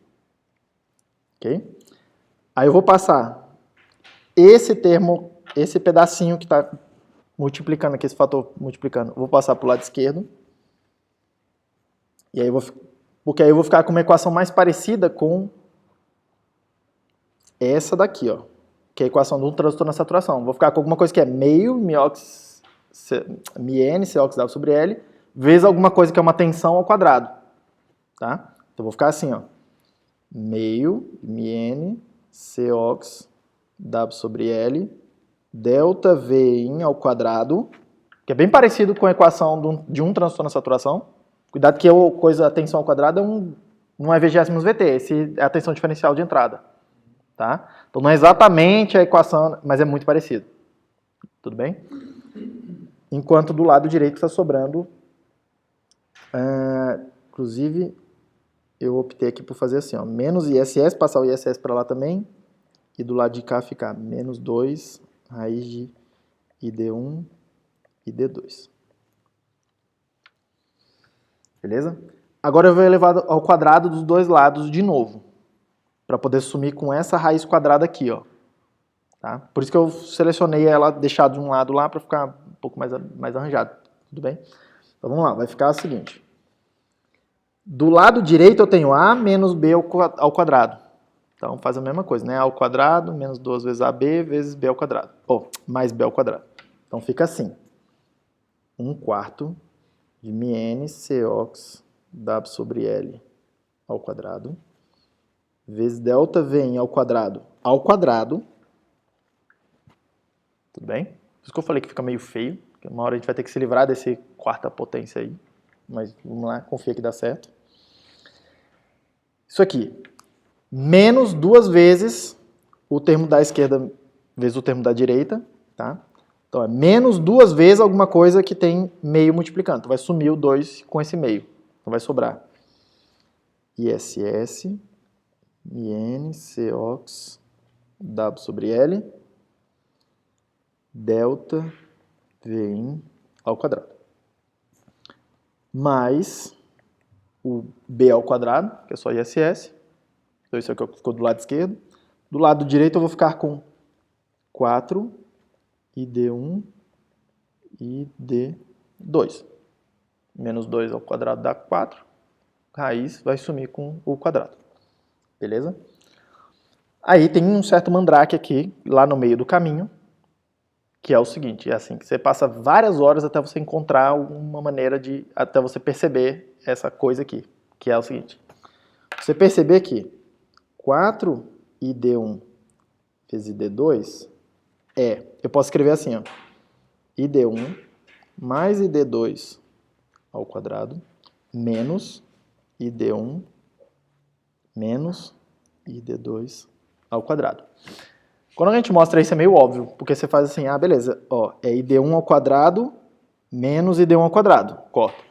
Ok? Aí eu vou passar esse termo, esse pedacinho que está multiplicando aqui, esse fator multiplicando, eu vou passar para o lado esquerdo. E aí porque aí eu vou ficar com uma equação mais parecida com essa daqui, ó, que é a equação do transistor na saturação. Vou ficar com alguma coisa que é meio μN CoxW sobre L, vezes alguma coisa que é uma tensão ao quadrado. Tá? Então vou ficar assim, ó, meio μN CoxW sobre L, delta Vin ao quadrado, que é bem parecido com a equação de um transistor na saturação. Cuidado que a tensão ao quadrado não é vigésimos VT, esse é a tensão diferencial de entrada. Tá? Então não é exatamente a equação, mas é muito parecido. Tudo bem? Enquanto do lado direito está sobrando, inclusive eu optei aqui por fazer assim, ó, menos ISS, passar o ISS para lá também, e do lado de cá ficar menos 2 raiz de ID1 e D2. Beleza? Agora eu vou elevar ao quadrado dos dois lados de novo, para poder sumir com essa raiz quadrada aqui, ó. Tá? Por isso que eu selecionei ela, deixar de um lado lá, para ficar um pouco mais arranjado. Tudo bem? Então vamos lá, vai ficar o seguinte. Do lado direito eu tenho A menos B ao quadrado. Então faz a mesma coisa, né? A ao quadrado menos 2 vezes AB vezes B ao quadrado. Ou mais B ao quadrado. Então fica assim. 1/4 de μN Cox W sobre L ao quadrado vezes delta Vn ao quadrado. Tudo bem? Por isso que eu falei que fica meio feio. Porque uma hora a gente vai ter que se livrar desse quarta potência aí. Mas vamos lá, confia que dá certo. Isso aqui. Menos 2 vezes o termo da esquerda vezes o termo da direita. Tá? Então é menos 2 vezes alguma coisa que tem meio multiplicando. Então vai sumir o 2 com esse meio. Então vai sobrar ISS μN Cox W sobre L delta Vin ao quadrado. Mais o B ao quadrado, que é só ISS. Então isso aqui ficou do lado esquerdo. Do lado direito eu vou ficar com 4 ID1 e D2. Menos 2 ao quadrado dá 4. Raiz vai sumir com o quadrado. Beleza? Aí tem um certo mandrake aqui, lá no meio do caminho, que é o seguinte, é assim, que você passa várias horas até você encontrar uma maneira até você perceber essa coisa aqui, que é o seguinte. Você perceber que 4 ID1 vezes ID2 eu posso escrever assim, ó, ID1 mais ID2 ao quadrado menos ID1 menos ID2 ao quadrado. Quando a gente mostra isso é meio óbvio, porque você faz assim, beleza, ó, é ID1 ao quadrado menos ID1 ao quadrado, corta.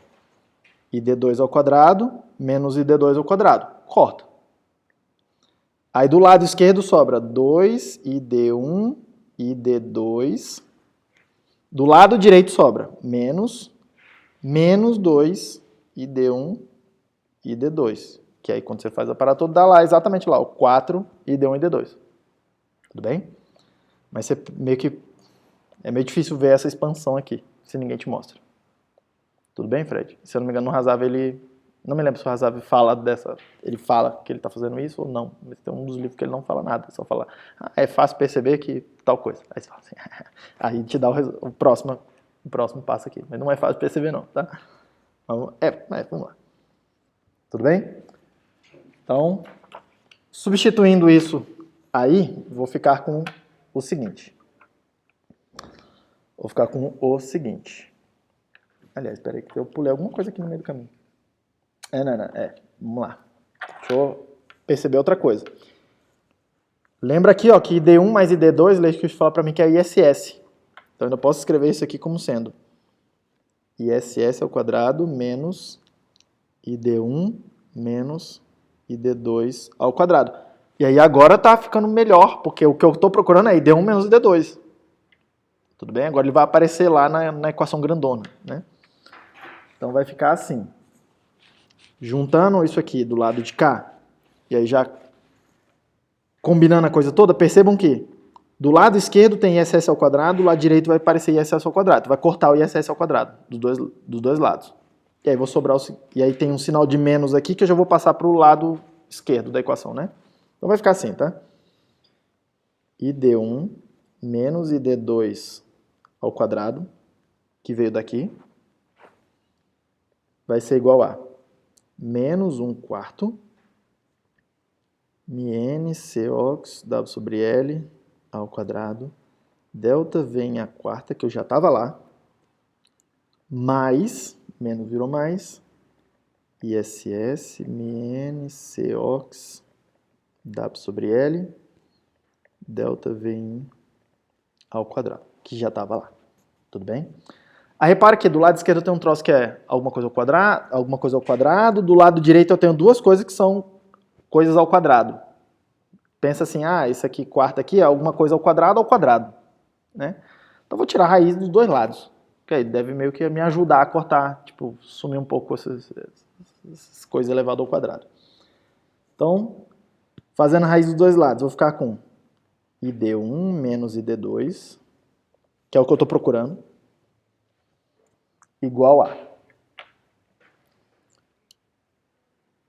ID2 ao quadrado menos ID2 ao quadrado, corta. Aí do lado esquerdo sobra 2ID1 e D2. Do lado direito sobra menos 2 ID1 e D2. Que aí quando você faz a parada toda, dá lá exatamente lá, o 4 ID1 e D2. Tudo bem? Mas você é meio difícil ver essa expansão aqui, se ninguém te mostra. Tudo bem, Fred? Se eu não me engano, no Hasav não me lembro se o Hasav fala ele fala que ele está fazendo isso ou não. Mas tem um dos livros que ele não fala nada, só fala, é fácil perceber que tal coisa. Aí você fala assim, aí te dá o próximo passo aqui. Mas não é fácil perceber não, tá? Vamos lá. Tudo bem? Então, substituindo isso aí, vou ficar com o seguinte. Aliás, espera aí que eu pulei alguma coisa aqui no meio do caminho. Vamos lá. Deixa eu perceber outra coisa. Lembra aqui, ó, que ID1 mais ID2, Leite fala para mim que é ISS. Então, eu ainda posso escrever isso aqui como sendo ISS ao quadrado menos ID1 menos ID2 ao quadrado. E aí agora está ficando melhor, porque o que eu estou procurando é ID1 menos ID2. Tudo bem? Agora ele vai aparecer lá na equação grandona, né? Então vai ficar assim. Juntando isso aqui do lado de cá, e aí já combinando a coisa toda, percebam que Do lado esquerdo tem ISS ao quadrado, do lado direito vai aparecer ISS ao quadrado. Vai cortar o ISS ao quadrado, dos dois lados. E aí vou sobrar e aí tem um sinal de menos aqui que eu já vou passar para o lado esquerdo da equação, né? Então vai ficar assim, tá? ID1 menos ID2 ao quadrado, que veio daqui, vai ser igual a menos 1/4 μn Cox W sobre L ao quadrado, delta V em A², que eu já estava lá, mais, menos virou mais, ISS μn Cox W sobre L, delta V em ao quadrado, que já estava lá. Tudo bem? Aí repara que do lado esquerdo eu tenho um troço que é alguma coisa ao quadrado, do lado direito eu tenho duas coisas que são coisas ao quadrado. Pensa assim, isso aqui, quarta aqui, é alguma coisa ao quadrado, né? Então eu vou tirar a raiz dos dois lados, que aí deve meio que me ajudar a cortar, tipo, sumir um pouco essas coisas elevadas ao quadrado. Então, fazendo a raiz dos dois lados, vou ficar com ID1 menos ID2, que é o que eu estou procurando, igual a.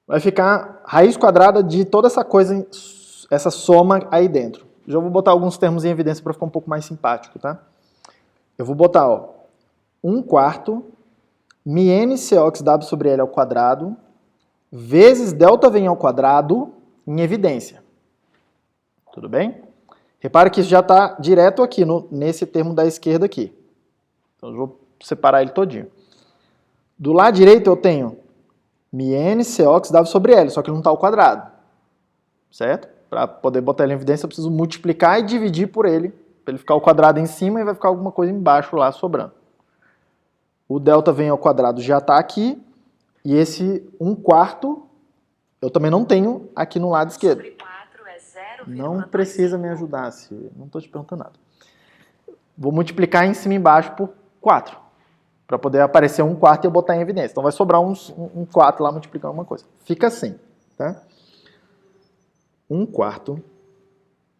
Vai ficar raiz quadrada de toda essa coisa, essa soma aí dentro. Já vou botar alguns termos em evidência para ficar um pouco mais simpático, tá? Eu vou botar, 1/4 μn Cox W sobre L ao quadrado vezes delta V ao quadrado em evidência. Tudo bem? Repare que isso já está direto aqui, nesse termo da esquerda aqui. Então eu vou separar ele todinho. Do lado direito eu tenho μn Cox W sobre L, só que ele não está ao quadrado. Certo? Para poder botar ele em evidência, eu preciso multiplicar e dividir por ele, para ele ficar ao quadrado em cima e vai ficar alguma coisa embaixo lá sobrando. O delta V ao quadrado já está aqui, e esse 1/4 eu também não tenho aqui no lado esquerdo. Não precisa me ajudar, não estou te perguntando nada. Vou multiplicar em cima e embaixo por 4, para poder aparecer 1/4 e eu botar em evidência. Então vai sobrar um 4 lá multiplicando uma coisa. Fica assim, tá? 1/4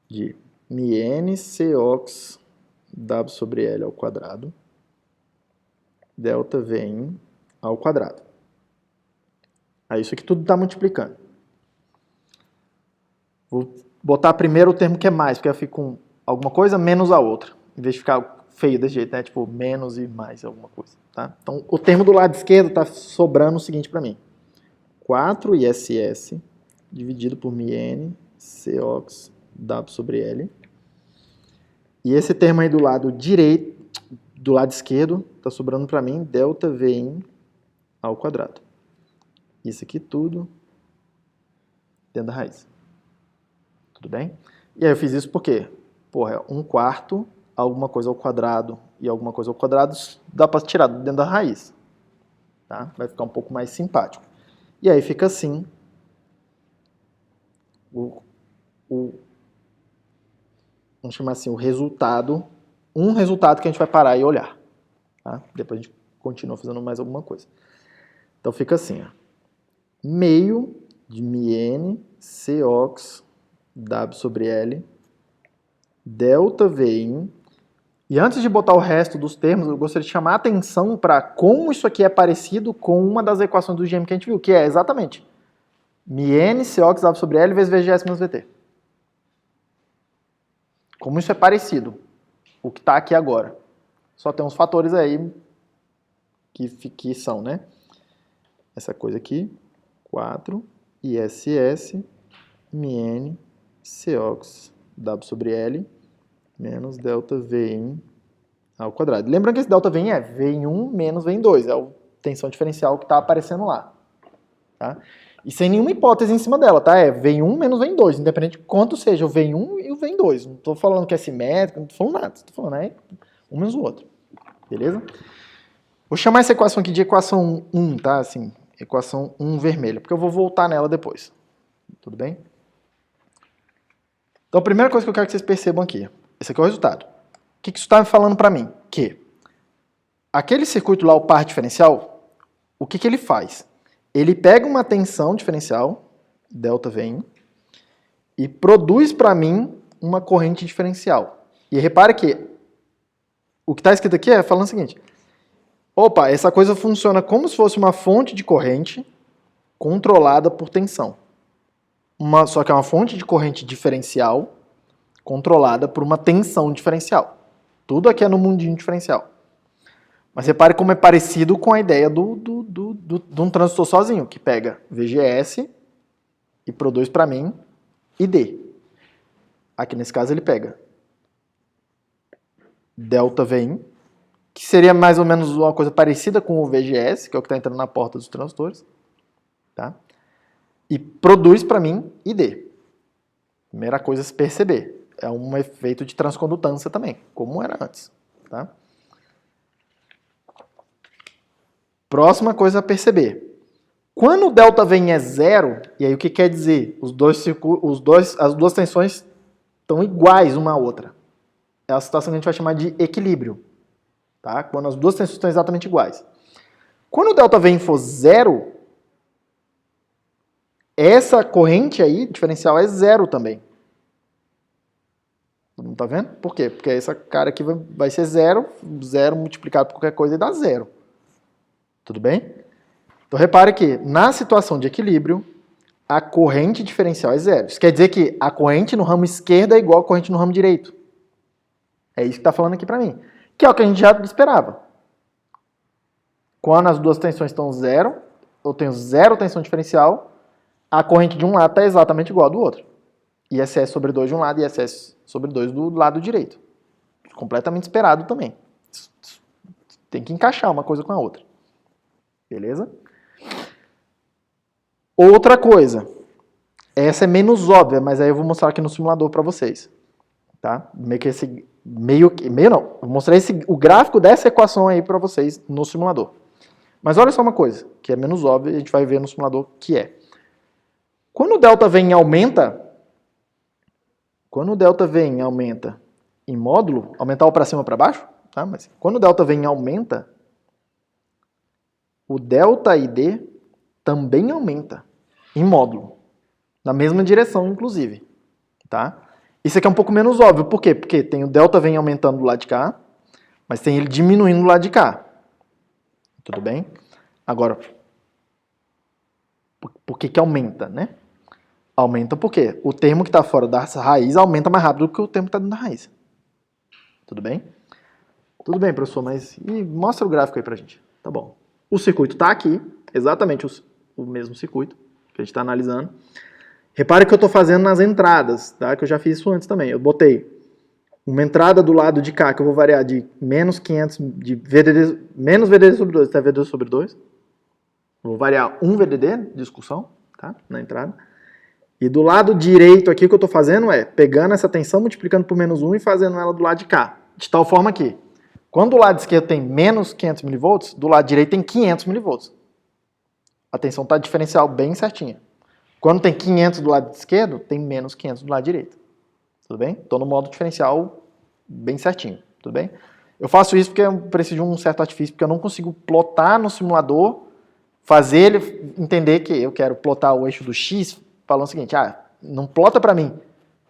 de μn Cox W sobre L ao quadrado, delta V em ao quadrado. Aí isso aqui tudo está multiplicando. Vou botar primeiro o termo que é mais, porque eu fico com alguma coisa menos a outra, em vez de ficar feio desse jeito, né? Tipo, menos e mais alguma coisa, tá? Então, o termo do lado esquerdo está sobrando o seguinte para mim. 4 ISS dividido por μn Cox W sobre L. E esse termo aí do lado direito, do lado esquerdo, está sobrando para mim delta V em ao quadrado. Isso aqui tudo dentro da raiz. Tudo bem? E aí eu fiz isso por quê? Porra, 1/4, alguma coisa ao quadrado e alguma coisa ao quadrado, dá para tirar dentro da raiz. Tá? Vai ficar um pouco mais simpático. E aí fica assim vamos chamar assim, o resultado, um resultado que a gente vai parar e olhar. Tá? Depois a gente continua fazendo mais alguma coisa. Então fica assim, meio de μn Cox W sobre L, delta V em... E antes de botar o resto dos termos, eu gostaria de chamar a atenção para como isso aqui é parecido com uma das equações do GM que a gente viu, que é exatamente μn Cox W sobre L vezes VGS menos VT. Como isso é parecido, o que está aqui agora. Só tem uns fatores aí que são, né? Essa coisa aqui, 4 ISS μn Cox W sobre L menos delta V em ao quadrado. Lembrando que esse delta V em é V em 1 menos V em 2, é a tensão diferencial que está aparecendo lá. Tá? E sem nenhuma hipótese em cima dela, tá? É V em 1 menos V em 2, independente de quanto seja o V em 1 e o V em 2. Não estou falando que é simétrico, não estou falando nada. Estou falando, um menos o outro. Beleza? Vou chamar essa equação aqui de equação 1, tá? Assim, equação 1 vermelha, porque eu vou voltar nela depois. Tudo bem? Então, a primeira coisa que eu quero que vocês percebam aqui, esse aqui é o resultado. O que isso está me falando para mim? Que aquele circuito lá, o par diferencial, o que ele faz? Ele pega uma tensão diferencial, delta V em, e produz para mim uma corrente diferencial. E repare que o que está escrito aqui é falando o seguinte: opa, essa coisa funciona como se fosse uma fonte de corrente controlada por tensão. Só que é uma fonte de corrente diferencial controlada por uma tensão diferencial. Tudo aqui é no mundinho diferencial. Mas repare como é parecido com a ideia de um transistor sozinho, que pega VGS e produz para mim ID. Aqui nesse caso ele pega delta Vin, que seria mais ou menos uma coisa parecida com o VGS, que é o que está entrando na porta dos transistores, tá? E produz para mim ID. Primeira coisa a se perceber, é um efeito de transcondutância também, como era antes, tá? Próxima coisa a perceber. Quando o delta Vin é zero, e aí o que quer dizer? As duas tensões estão iguais uma à outra. É a situação que a gente vai chamar de equilíbrio. Tá? Quando as duas tensões estão exatamente iguais. Quando o delta Vin for zero, essa corrente aí, diferencial, é zero também. Não tá vendo? Por quê? Porque essa cara aqui vai ser zero, zero multiplicado por qualquer coisa e dá zero. Tudo bem? Então repare que na situação de equilíbrio, a corrente diferencial é zero. Isso quer dizer que a corrente no ramo esquerdo é igual a corrente no ramo direito. É isso que está falando aqui para mim. Que é o que a gente já esperava. Quando as duas tensões estão zero, eu tenho zero tensão diferencial, a corrente de um lado está exatamente igual à do outro. ISS sobre 2 de um lado e ISS sobre 2 do lado direito. Completamente esperado também. Tem que encaixar uma coisa com a outra. Beleza? Outra coisa. Essa é menos óbvia, mas aí eu vou mostrar aqui no simulador para vocês. Tá? Meio não. Vou mostrar o gráfico dessa equação aí para vocês no simulador. Mas olha só uma coisa, que é menos óbvia, a gente vai ver no simulador, que é. Quando o delta Vin aumenta, em módulo, aumentar o para cima ou para baixo, tá? Mas quando o delta Vin aumenta, o delta ID também aumenta em módulo, na mesma direção, inclusive, tá? Isso aqui é um pouco menos óbvio, por quê? Porque tem o delta Vin aumentando do lado de cá, mas tem ele diminuindo do lado de cá. Tudo bem? Agora, por que aumenta, né? Aumenta porque o termo que está fora da raiz aumenta mais rápido do que o termo que está dentro da raiz. Tudo bem? Tudo bem, professor, mas mostra o gráfico aí pra gente. Tá bom. O circuito está aqui, exatamente o mesmo circuito que a gente está analisando. Repare que eu estou fazendo nas entradas, tá? Que eu já fiz isso antes também. Eu botei uma entrada do lado de cá, que eu vou variar de menos 500, de VDD, menos VDD sobre 2 até VDD sobre 2. Vou variar um VDD de discussão, tá? Na entrada. E do lado direito aqui, o que eu estou fazendo é pegando essa tensão, multiplicando por menos 1 e fazendo ela do lado de cá. De tal forma que, quando o lado esquerdo tem menos 500 mV, do lado direito tem 500 mV. A tensão está diferencial bem certinha. Quando tem 500 do lado esquerdo, tem menos 500 do lado direito. Tudo bem? Estou no modo diferencial bem certinho. Tudo bem? Eu faço isso porque eu preciso de um certo artifício, porque eu não consigo plotar no simulador, fazer ele entender que eu quero plotar o eixo do X, falando o seguinte, não plota para mim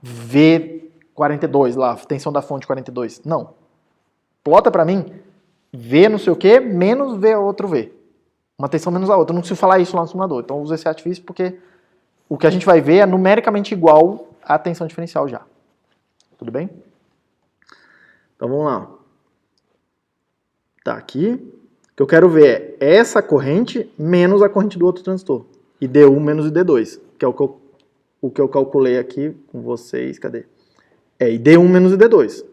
V42 lá, tensão da fonte 42. Não. Plota para mim V não sei o que, menos V outro V. Uma tensão menos a outra. Eu não preciso falar isso lá no simulador. Então eu uso esse artifício porque o que a gente vai ver é numericamente igual à tensão diferencial já. Tudo bem? Então vamos lá. Tá aqui. O que eu quero ver é essa corrente menos a corrente do outro transistor. ID1 menos ID2, que é o que eu calculei aqui com vocês. Cadê? É ID1 menos ID2.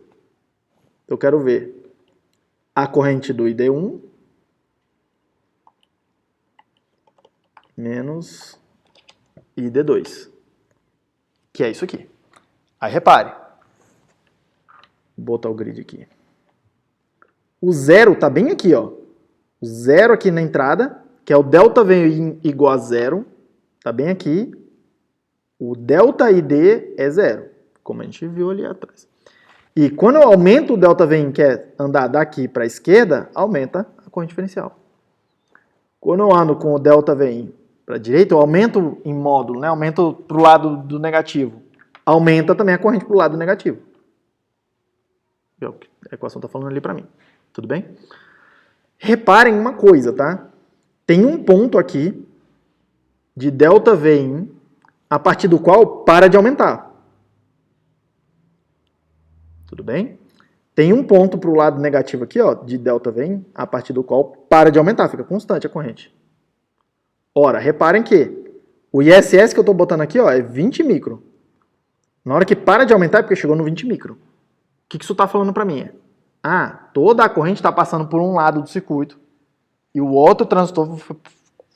Eu quero ver a corrente do ID1 menos ID2, que é isso aqui. Aí repare, vou botar o grid aqui. O zero está bem aqui, ó. O zero aqui na entrada, que é o delta V igual a zero, está bem aqui. O delta ID é zero, como a gente viu ali atrás. E quando eu aumento o delta V, que é andar daqui para a esquerda, aumenta a corrente diferencial. Quando eu ando com o delta V para a direita, eu aumento em módulo, né? Aumento para o lado do negativo. Aumenta também a corrente para o lado negativo. É o que a equação está falando ali para mim. Tudo bem? Reparem uma coisa, tá? Tem um ponto aqui de ΔV a partir do qual para de aumentar. Tudo bem? Tem um ponto para o lado negativo aqui, ó, de ΔV a partir do qual para de aumentar, fica constante a corrente. Ora, reparem que o ISS que eu estou botando aqui, ó, é 20 micro. Na hora que para de aumentar é porque chegou no 20 micro. O que isso está falando para mim? Toda a corrente está passando por um lado do circuito e o outro transistor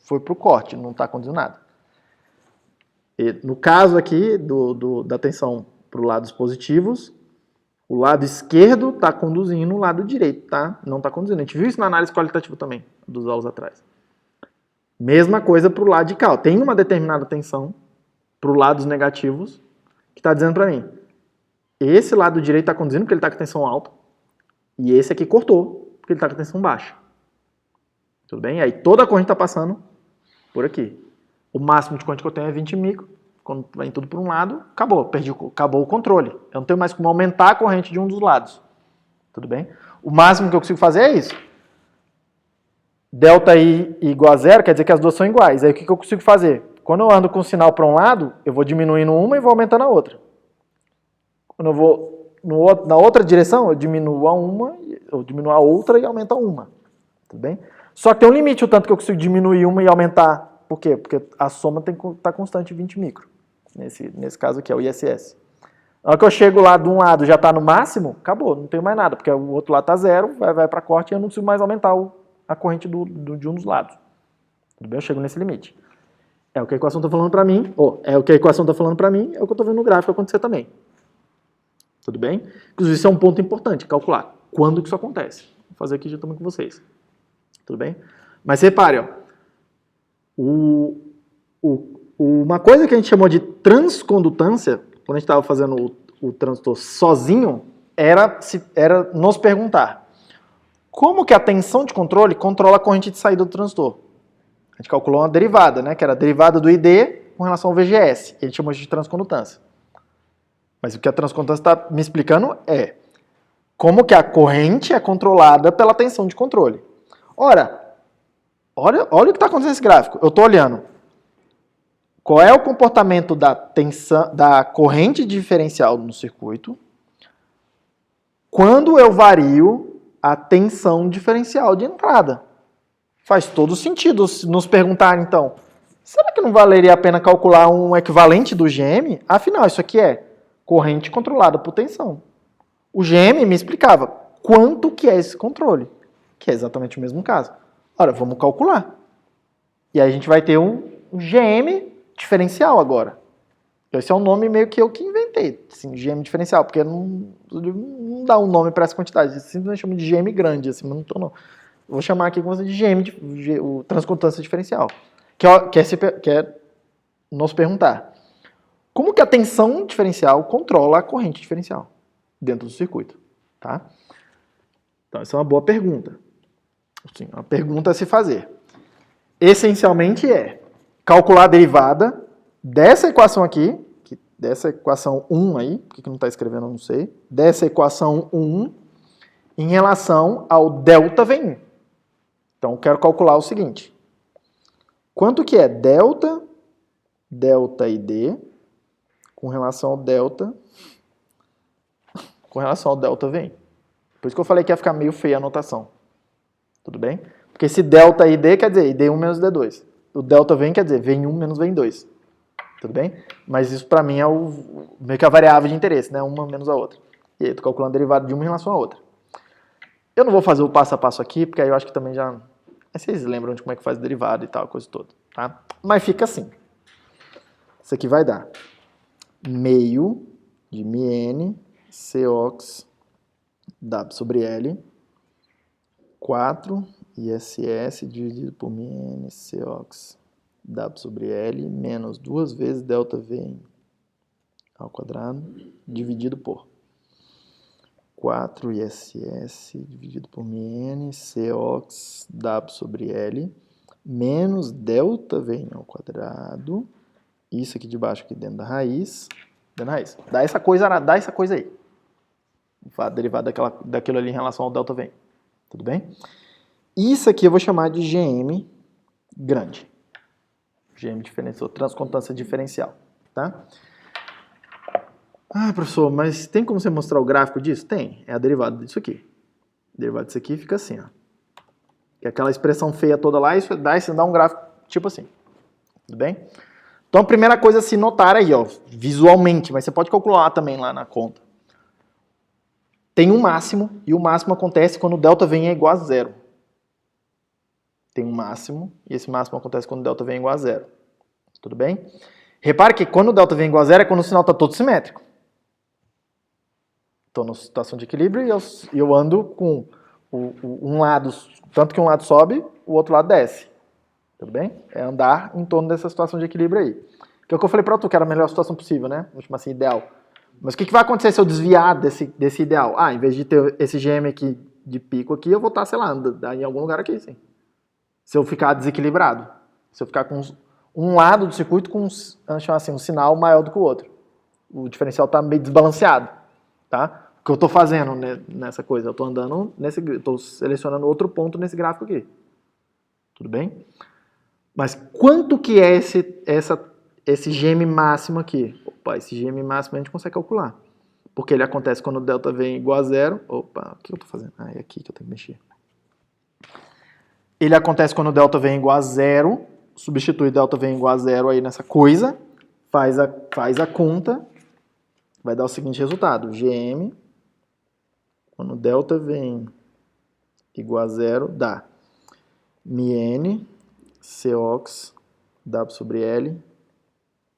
foi para o corte, não está acontecendo nada. E no caso aqui da tensão para os lados positivos, o lado esquerdo está conduzindo, o lado direito não está conduzindo. A gente viu isso na análise qualitativa também, dos aulas atrás. Mesma coisa para o lado de cá. Tem uma determinada tensão para os lados negativos que está dizendo para mim, esse lado direito está conduzindo porque ele está com tensão alta e esse aqui cortou porque ele está com tensão baixa. Tudo bem? E aí toda a corrente está passando por aqui. O máximo de corrente que eu tenho é 20 micro. Quando vem tudo por um lado, acabou. Acabou o controle. Eu não tenho mais como aumentar a corrente de um dos lados. Tudo bem? O máximo que eu consigo fazer é isso. ΔI igual a zero, quer dizer que as duas são iguais. Aí o que eu consigo fazer? Quando eu ando com o sinal para um lado, eu vou diminuindo uma e vou aumentando a outra. Quando eu vou na outra direção, eu diminuo a outra e aumento a uma. Tudo bem? Só que tem um limite o tanto que eu consigo diminuir uma e aumentar. Por quê? Porque a soma tem que estar constante 20 micro. Nesse caso aqui é o ISS. Na hora que eu chego lá de um lado já está no máximo, acabou, não tenho mais nada, porque o outro lado está zero, vai para corte e eu não consigo mais aumentar a corrente de um dos lados. Tudo bem? Eu chego nesse limite. É o que a equação está falando para mim, é o que a equação está falando para mim, é o que eu estou vendo no gráfico acontecer também. Tudo bem? Inclusive, isso é um ponto importante, calcular quando que isso acontece. Vou fazer aqui já também com vocês. Tudo bem? Mas repare, uma coisa que a gente chamou de transcondutância, quando a gente estava fazendo o transistor sozinho, era nos perguntar como que a tensão de controle controla a corrente de saída do transistor. A gente calculou uma derivada, né, que era a derivada do ID com relação ao VGS. A gente chamou de transcondutância. Mas o que a transcondutância está me explicando é como que a corrente é controlada pela tensão de controle. Ora, olha o que está acontecendo nesse gráfico. Eu estou olhando qual é o comportamento da corrente diferencial no circuito quando eu vario a tensão diferencial de entrada. Faz todo sentido nos perguntar, então, será que não valeria a pena calcular um equivalente do GM? Afinal, isso aqui é corrente controlada por tensão. O GM me explicava quanto que é esse controle, que é exatamente o mesmo caso. Ora, vamos calcular. E aí a gente vai ter um GM diferencial agora. Esse é um nome meio que eu que inventei, assim, GM diferencial, porque não dá um nome para essa quantidade. Eu simplesmente chamo de GM grande, assim, mas não tô não. Vou chamar aqui como de GM, o transcondutância diferencial, que é nos perguntar como que a tensão diferencial controla a corrente diferencial dentro do circuito, tá? Então, essa é uma boa pergunta. Assim, uma pergunta a se fazer. Essencialmente é calcular a derivada dessa equação aqui, dessa equação 1 aí, por que não está escrevendo eu não sei, dessa equação 1 em relação ao ΔV1. Então, eu quero calcular o seguinte. Quanto que é ΔD com relação ao ΔV1? Por isso que eu falei que ia ficar meio feia a anotação. Tudo bem? Porque esse ΔID quer dizer ID1 menos D2. O ΔV quer dizer V1 menos V2. Tudo bem? Mas isso para mim é meio que a variável de interesse, né? Uma menos a outra. E aí eu estou calculando a derivada de uma em relação à outra. Eu não vou fazer o passo a passo aqui, porque aí eu acho que também já... Vocês lembram de como é que faz a derivada e tal, coisa toda, tá? Mas fica assim. Isso aqui vai dar meio de μn Cox W sobre L 4 ISS dividido por μn Cox W sobre L menos 2 vezes ΔV ao quadrado dividido por 4 ISS dividido por μn Cox W sobre L menos ΔV ao quadrado, isso aqui de baixo aqui dentro da raiz, Dá essa coisa aí. a derivada daquilo ali em relação ao ΔV. Tudo bem? Isso aqui eu vou chamar de GM grande. GM diferencial, transconstância diferencial. Tá? Ah, professor, mas tem como você mostrar o gráfico disso? Tem. É a derivada disso aqui. A derivada disso aqui fica assim, ó. Que é aquela expressão feia toda lá, isso dá um gráfico tipo assim. Tudo bem? Então a primeira coisa a se notar aí, ó, visualmente, mas você pode calcular também lá na conta. Tem um máximo, e o máximo acontece quando o ΔV é igual a zero. Tem um máximo, e esse máximo acontece quando o ΔV é igual a zero. Tudo bem? Repare que quando o ΔV é igual a zero é quando o sinal está todo simétrico. Estou na situação de equilíbrio e eu ando com um lado, tanto que um lado sobe, o outro lado desce. Tudo bem? É andar em torno dessa situação de equilíbrio aí. Que é o que eu falei para tu, que era a melhor situação possível, né? Vamos chamar assim, ideal. Mas o que vai acontecer se eu desviar desse ideal? Ah, em vez de ter esse GM aqui de pico aqui, eu vou estar, sei lá, em algum lugar aqui, sim. Se eu ficar desequilibrado. Se eu ficar com um lado do circuito com, vamos chamar assim, um sinal maior do que o outro. O diferencial está meio desbalanceado, tá? O que eu estou fazendo nessa coisa? Eu estou andando estou selecionando outro ponto nesse gráfico aqui. Tudo bem? Mas quanto que é esse GM máximo aqui? Opa, esse GM máximo a gente consegue calcular. Porque ele acontece quando o ΔV é igual a zero. Opa, o que eu estou fazendo? Ah, é aqui que eu tenho que mexer. Ele acontece quando o ΔV é igual a zero. Substitui ΔV é igual a zero aí nessa coisa. Faz a conta. Vai dar o seguinte resultado. GM, quando o ΔV igual a zero, dá μn, Cox, W sobre L,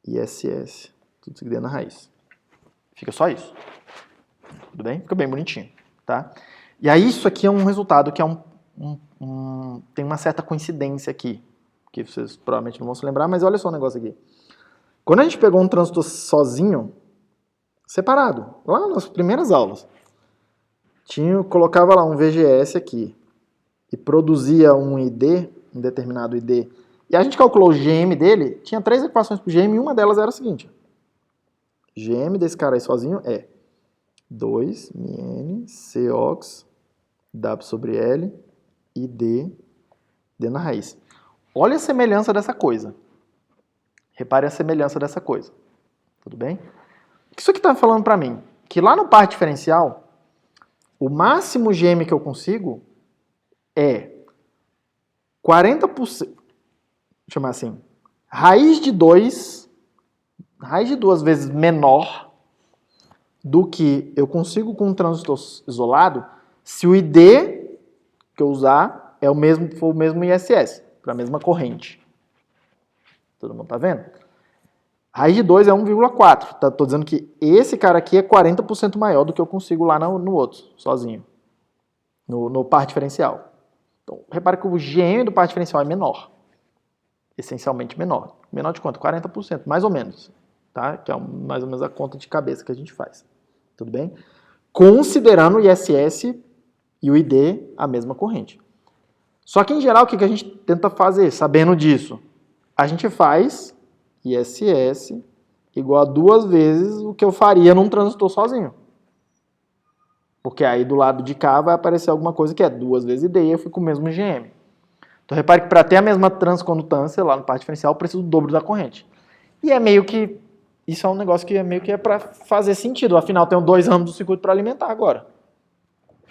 e SS. Tudo isso aqui dentro da raiz. Fica só isso. Tudo bem? Fica bem bonitinho. Tá? E aí isso aqui é um resultado que é tem uma certa coincidência aqui. Que vocês provavelmente não vão se lembrar, mas olha só o negócio aqui. Quando a gente pegou um transistor sozinho, separado, lá nas primeiras aulas, colocava lá um VGS aqui e produzia um ID, um determinado ID, e a gente calculou o GM dele, tinha 3 equações para o GM, e uma delas era a seguinte. GM desse cara aí sozinho é 2 μn Cox W sobre L e D na raiz. Olha a semelhança dessa coisa. Repare a semelhança dessa coisa. Tudo bem? O que isso aqui está falando para mim? Que lá no par diferencial, o máximo GM que eu consigo é 40%, chamar assim, raiz de 2 vezes menor do que eu consigo com um transistor isolado se o ID que eu usar for o mesmo ISS, para a mesma corrente. Todo mundo tá vendo? Raiz de 2 é 1,4. Tô dizendo que esse cara aqui é 40% maior do que eu consigo lá no outro, sozinho. No par diferencial. Então, repare que o GM do par diferencial é menor. Essencialmente menor. Menor de quanto? 40%, mais ou menos. Tá? Que é mais ou menos a conta de cabeça que a gente faz. Tudo bem? Considerando o ISS e o ID a mesma corrente. Só que, em geral, o que a gente tenta fazer, sabendo disso? A gente faz ISS igual a 2 vezes o que eu faria num transistor sozinho. Porque aí do lado de cá vai aparecer alguma coisa que é 2 vezes ID e eu fico com o mesmo GM. Então repare que para ter a mesma transcondutância lá no par diferencial eu preciso do dobro da corrente. E é meio que, isso é um negócio que é para fazer sentido. Afinal, tenho 2 ramos do circuito para alimentar agora.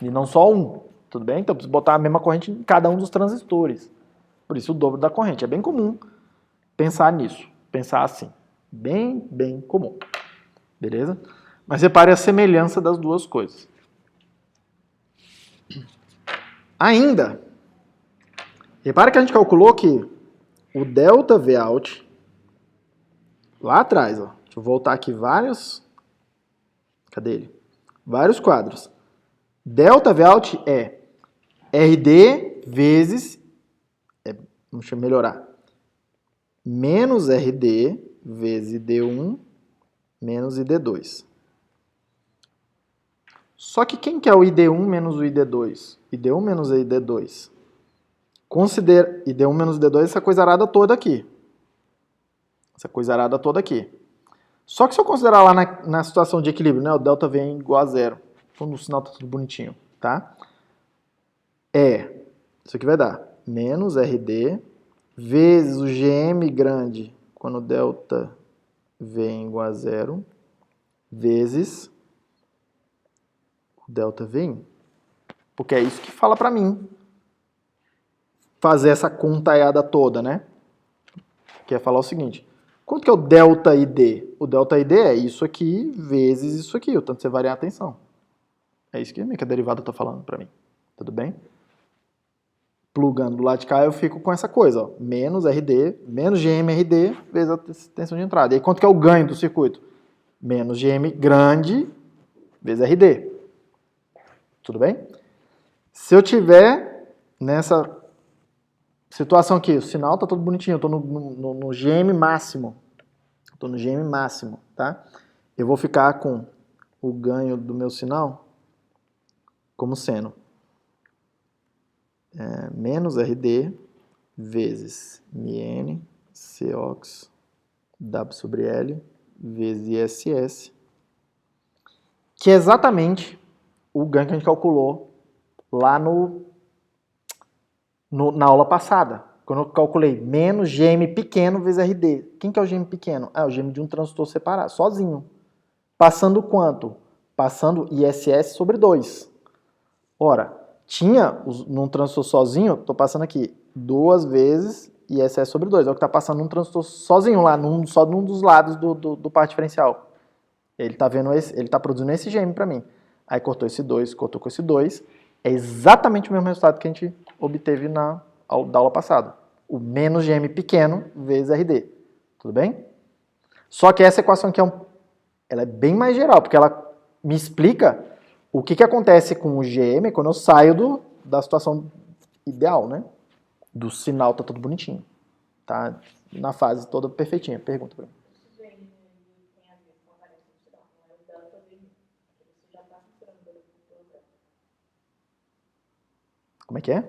E não só um. Tudo bem? Então eu preciso botar a mesma corrente em cada um dos transistores. Por isso o dobro da corrente. É bem comum pensar nisso. Pensar assim. Bem comum. Beleza? Mas repare a semelhança das duas coisas. Ainda, repare que a gente calculou que o ΔVout, lá atrás, ó, deixa eu voltar aqui cadê ele? Vários quadros. ΔVout é RD vezes, vamos melhorar, menos RD vezes ID1 menos ID2. Só que quem que é o ID1 menos o ID2? ID1 menos ID2. Considera ID1 menos ID2 essa coisa arada toda aqui. Essa coisa arada toda aqui. Só que se eu considerar lá na situação de equilíbrio, né, o ΔV é igual a zero. quando o sinal tá tudo bonitinho, tá? Isso aqui vai dar menos RD vezes o GM grande, quando delta V igual a 0, vezes o delta V. Porque é isso que fala pra mim fazer essa contaiada toda, né? Que é falar o seguinte, quanto que é o delta ID? O delta ID é isso aqui vezes isso aqui, o tanto que você variar a tensão. É isso que a derivada está falando para mim. Tudo bem? Plugando do lado de cá, eu fico com essa coisa, ó, menos RD, menos GMRD vezes a tensão de entrada. E aí, quanto que é o ganho do circuito? Menos GM grande vezes RD. Tudo bem? Se eu tiver nessa situação aqui, o sinal está todo bonitinho, eu estou no GM máximo. Estou no GM máximo, tá? Eu vou ficar com o ganho do meu sinal como sendo menos RD vezes μN Cox W sobre L vezes ISS, que é exatamente o ganho que a gente calculou lá na aula passada, quando eu calculei menos GM pequeno vezes RD. Quem que é o GM pequeno? É o GM de um transistor separado, sozinho. Passando quanto? Passando ISS sobre 2. Ora, tinha num transistor sozinho, estou passando aqui 2 vezes ISS sobre 2. É o que está passando num transistor sozinho lá, só num dos lados do par diferencial. Ele está produzindo esse GM para mim. Aí cortou esse 2, cortou com esse 2. É exatamente o mesmo resultado que a gente obteve da aula passada. O menos GM pequeno vezes RD. Tudo bem? Só que essa equação aqui ela é bem mais geral, porque ela me explica o que acontece com o GM quando eu saio da situação ideal, né? Do sinal tá tudo bonitinho. Tá na fase toda perfeitinha. Pergunta pra mim. Como é que é?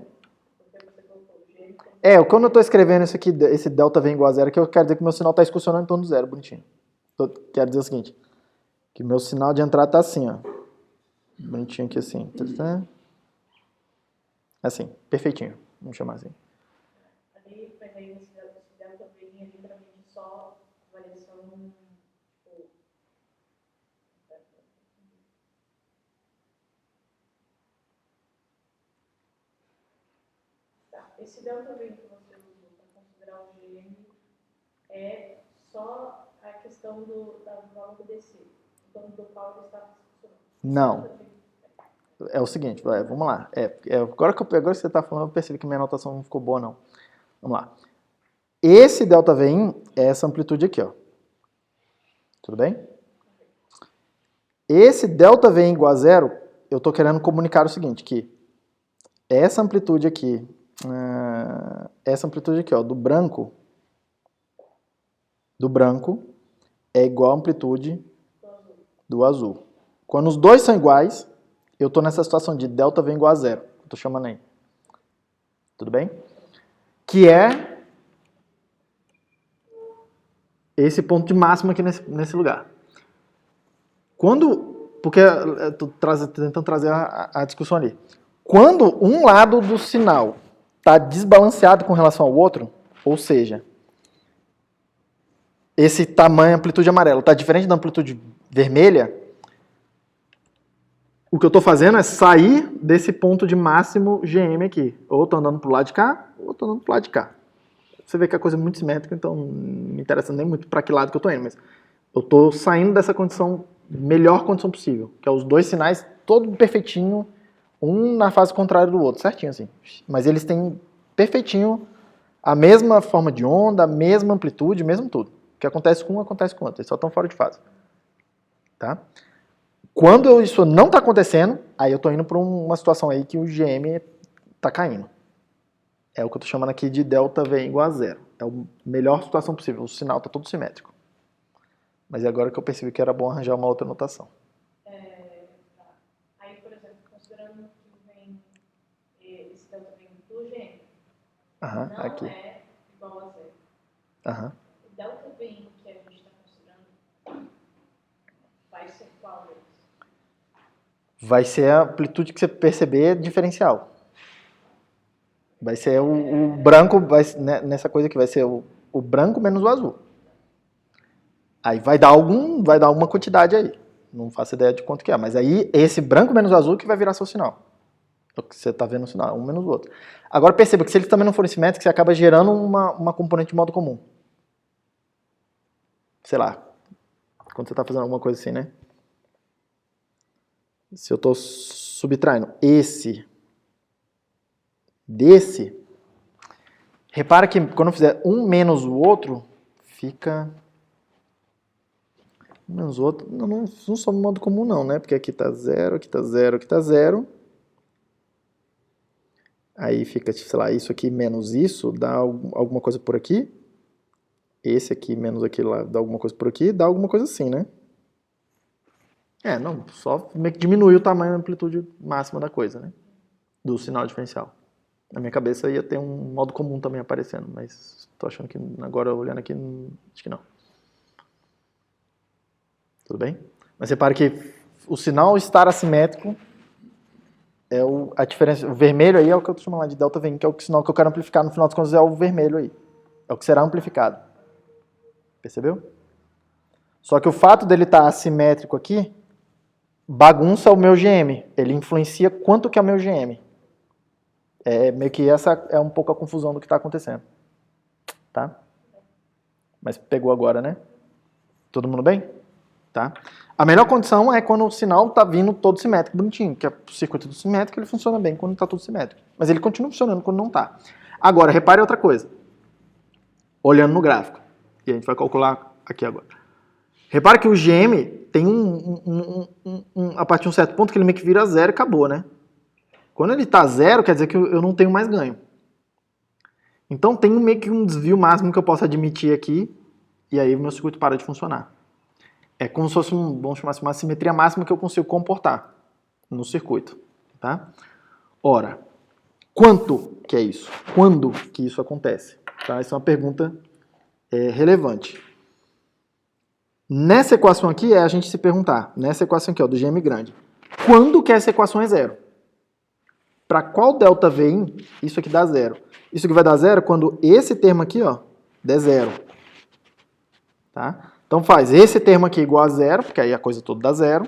Quando eu estou escrevendo isso aqui, esse delta V igual a zero, que eu quero dizer que meu sinal está excursionando em torno do zero, bonitinho. Quero dizer o seguinte, que meu sinal de entrada está assim, ó. Bonitinho aqui assim. Assim, perfeitinho. Vamos chamar assim. Mas aí esse delta V é literalmente só variação. Esse delta V que você usou para considerar o GM é só a questão do valor DC, em torno do qual ele está funcionando. Não. É o seguinte, vamos lá. Agora que você está falando, eu percebi que minha anotação não ficou boa, não. Vamos lá. Esse ΔV é essa amplitude aqui, ó. Tudo bem? Esse ΔV igual a zero, eu estou querendo comunicar o seguinte, que essa amplitude aqui, ó, do branco é igual à amplitude do azul. Quando os dois são iguais, eu estou nessa situação de ΔV igual a zero. Estou chamando aí. Tudo bem? Que é esse ponto de máximo aqui nesse lugar. Porque eu estou tentando trazer a discussão ali. Quando um lado do sinal está desbalanceado com relação ao outro, ou seja, esse tamanho, amplitude amarela, está diferente da amplitude vermelha, o que eu estou fazendo é sair desse ponto de máximo GM aqui. Ou estou andando para o lado de cá, ou estou andando para o lado de cá. Você vê que a coisa é muito simétrica, então não me interessa nem muito para que lado que eu estou indo, mas eu estou saindo dessa condição, melhor condição possível, que é os dois sinais todo perfeitinho, um na fase contrária do outro, certinho assim. Mas eles têm perfeitinho a mesma forma de onda, a mesma amplitude, mesmo tudo. O que acontece com um, acontece com o outro. Eles só estão fora de fase. Tá? Quando isso não está acontecendo, aí eu estou indo para uma situação aí que o GM está caindo. É o que eu estou chamando aqui de ΔV igual a zero. É a melhor situação possível. O sinal está todo simétrico. Mas é agora que eu percebi que era bom arranjar uma outra notação. Aí, por exemplo, considerando que vem esse delta V do GM, não aqui. é igual a zero. O delta V que a gente está considerando vai ser qual deles? vai ser a amplitude que você perceber diferencial. Vai ser o branco, nessa coisa aqui, vai ser o branco menos o azul. Aí vai dar alguma quantidade aí. Não faço ideia de quanto que é, mas aí esse branco menos o azul que vai virar seu sinal. É o que você está vendo no sinal, um menos o outro. Agora perceba que se eles também não forem simétricos, você acaba gerando uma componente de modo comum. Sei lá, quando você está fazendo alguma coisa assim, né? Se eu estou subtraindo esse desse, repara que quando eu fizer um menos o outro, fica... menos o outro, não soma modo comum não, né? Porque aqui está 0, aqui está 0, aqui está 0. Aí fica, sei lá, isso aqui menos isso, dá alguma coisa por aqui. Esse aqui menos aquele lá, dá alguma coisa por aqui, dá alguma coisa assim, né? Não, só meio que diminui o tamanho e a amplitude máxima da coisa, né? Do sinal diferencial. Na minha cabeça ia ter um modo comum também aparecendo, mas tô achando que agora, olhando aqui, acho que não. Tudo bem? Mas repare que o sinal estar assimétrico é a diferença. O vermelho aí é o que eu estou chamando de delta VIN, que é o sinal que eu quero amplificar no final das contas, é o vermelho aí. É o que será amplificado. Percebeu? Só que o fato dele estar assimétrico aqui bagunça o meu GM. Ele influencia quanto que é o meu GM. Meio que essa é um pouco a confusão do que está acontecendo. Tá? Mas pegou agora, né? Todo mundo bem? Tá? A melhor condição é quando o sinal está vindo todo simétrico, bonitinho, que é o circuito do simétrico, ele funciona bem quando está tudo simétrico. Mas ele continua funcionando quando não está. Agora, repare outra coisa. Olhando no gráfico. E a gente vai calcular aqui agora. Repare que o GM tem a partir de um certo ponto que ele meio que vira zero e acabou, né? Quando ele está zero, quer dizer que eu não tenho mais ganho. Então tem meio que um desvio máximo que eu posso admitir aqui, e aí o meu circuito para de funcionar. É como se fosse vamos chamar assim, uma simetria máxima que eu consigo comportar no circuito. Tá? Ora, quanto que é isso? Quando que isso acontece? Tá? Essa é uma pergunta relevante. Nessa equação aqui é a gente se perguntar, nessa equação aqui, ó, do GM grande, quando que essa equação é zero? Para qual delta VIN isso aqui dá zero? Isso aqui vai dar zero quando esse termo aqui, ó, der zero. Tá? Então faz esse termo aqui igual a zero, porque aí a coisa toda dá zero.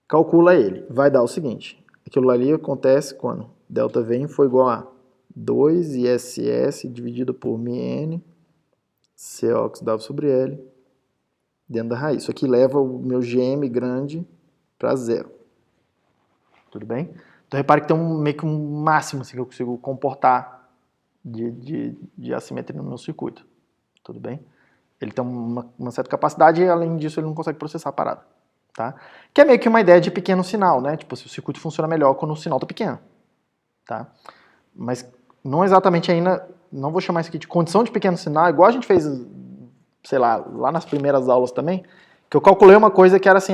Calcula ele. Vai dar o seguinte. Aquilo ali acontece quando delta VIN for igual a 2 ISS dividido por μn C oxidado sobre L dentro da raiz. Isso aqui leva o meu GM grande para zero. Tudo bem? Então repare que tem meio que um máximo assim, que eu consigo comportar de assimetria no meu circuito. Tudo bem? Ele tem uma certa capacidade e, além disso, ele não consegue processar a parada. Tá? Que é meio que uma ideia de pequeno sinal, né? Tipo, se o circuito funciona melhor quando o sinal está pequeno. Tá? Mas não exatamente ainda, não vou chamar isso aqui de condição de pequeno sinal, igual a gente fez, sei lá nas primeiras aulas também, que eu calculei uma coisa que era assim,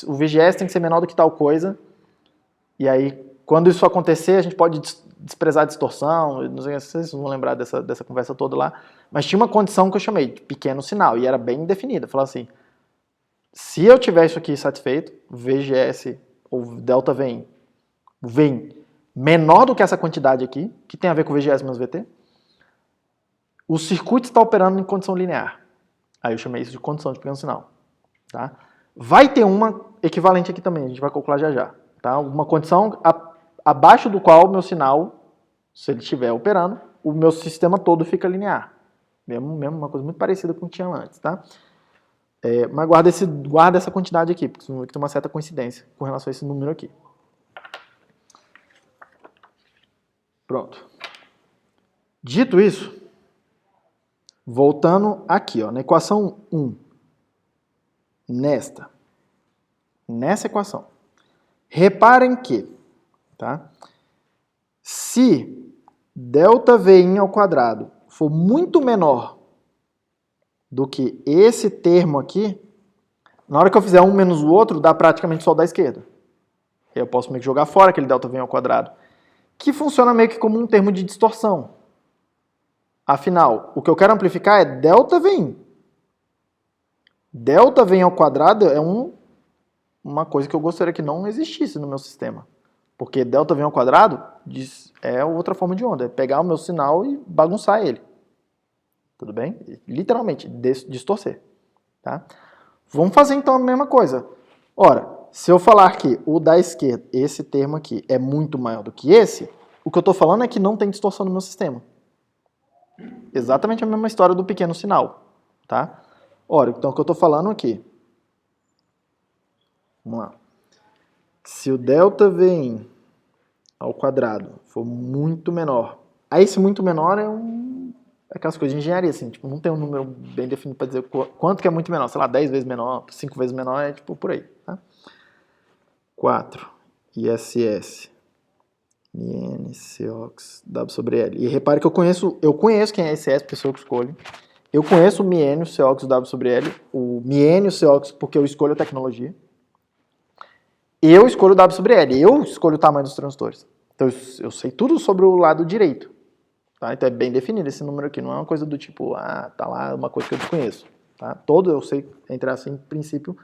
o VGS tem que ser menor do que tal coisa, e aí, quando isso acontecer, a gente pode desprezar a distorção, não sei se vocês vão lembrar dessa conversa toda lá, mas tinha uma condição que eu chamei de pequeno sinal, e era bem definida. Falava assim, se eu tiver isso aqui satisfeito, VGS ou delta VIN menor do que essa quantidade aqui, que tem a ver com VGS menos VT, o circuito está operando em condição linear. Aí eu chamei isso de condição de pequeno sinal. Tá? Vai ter uma equivalente aqui também, a gente vai calcular já já. Tá? Uma condição abaixo do qual o meu sinal, se ele estiver operando, o meu sistema todo fica linear. Mesmo uma coisa muito parecida com o que tinha antes. Tá? Mas guarda essa quantidade aqui, porque tem uma certa coincidência com relação a esse número aqui. Pronto. Dito isso, voltando aqui, ó, na equação 1, nessa equação, reparem que, tá, se delta VIN ao quadrado for muito menor do que esse termo aqui, na hora que eu fizer um menos o outro, dá praticamente só o da esquerda. Eu posso meio que jogar fora aquele delta VIN ao quadrado, que funciona meio que como um termo de distorção. Afinal, o que eu quero amplificar é delta VIN. Delta VIN ao quadrado é um uma coisa que eu gostaria que não existisse no meu sistema. Porque ΔV ao quadrado é outra forma de onda, é pegar o meu sinal e bagunçar ele. Tudo bem? Literalmente, distorcer. Tá? Vamos fazer então a mesma coisa. Ora, se eu falar que o da esquerda, esse termo aqui, é muito maior do que esse, o que eu estou falando é que não tem distorção no meu sistema. Exatamente a mesma história do pequeno sinal. Tá? Ora, então o que eu estou falando aqui. Vamos lá. Se o ΔV ao quadrado for muito menor, aí esse muito menor é aquelas coisas de engenharia, assim, tipo, não tem um número bem definido para dizer quanto que é muito menor, sei lá, 10 vezes menor, 5 vezes menor, é tipo por aí, tá? 4, ISS, MN, COX, W sobre L. E repare que eu conheço quem é ISS, pessoa que escolhe. Eu conheço o MN, o COX, o W sobre L, o MN, o COX, porque eu escolho a tecnologia. Eu escolho o W sobre L, eu escolho o tamanho dos transistores. Então eu sei tudo sobre o lado direito. Tá? Então é bem definido esse número aqui, não é uma coisa do tipo, tá lá uma coisa que eu desconheço. Tá? Todo eu sei, entre assim, em princípio,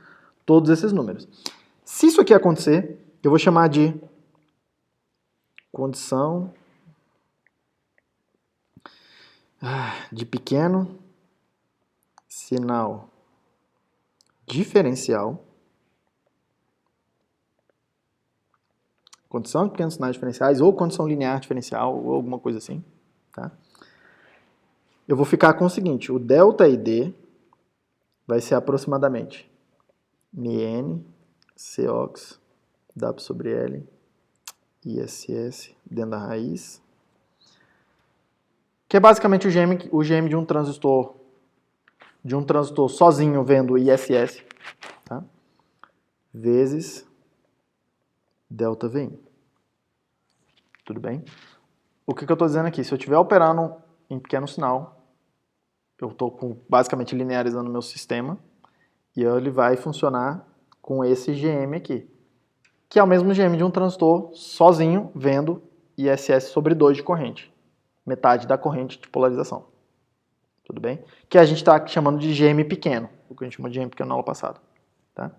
todos esses números. Se isso aqui acontecer, eu vou chamar de condição de pequeno sinal diferencial. Condição de pequenos sinais diferenciais, ou condição linear diferencial, ou alguma coisa assim. Tá? Eu vou ficar com o seguinte, o ΔID vai ser aproximadamente MN, COX, W sobre L, ISS dentro da raiz, que é basicamente o GM de um transistor sozinho vendo ISS, tá? Vezes ΔV. Tudo bem? O que eu estou dizendo aqui? Se eu estiver operando em pequeno sinal, eu estou basicamente linearizando o meu sistema e ele vai funcionar com esse GM aqui, que é o mesmo GM de um transistor sozinho vendo ISS sobre 2 de corrente, metade da corrente de polarização. Tudo bem? Que a gente está chamando de GM pequeno, o que a gente chamou de GM pequeno na aula passada. Tá?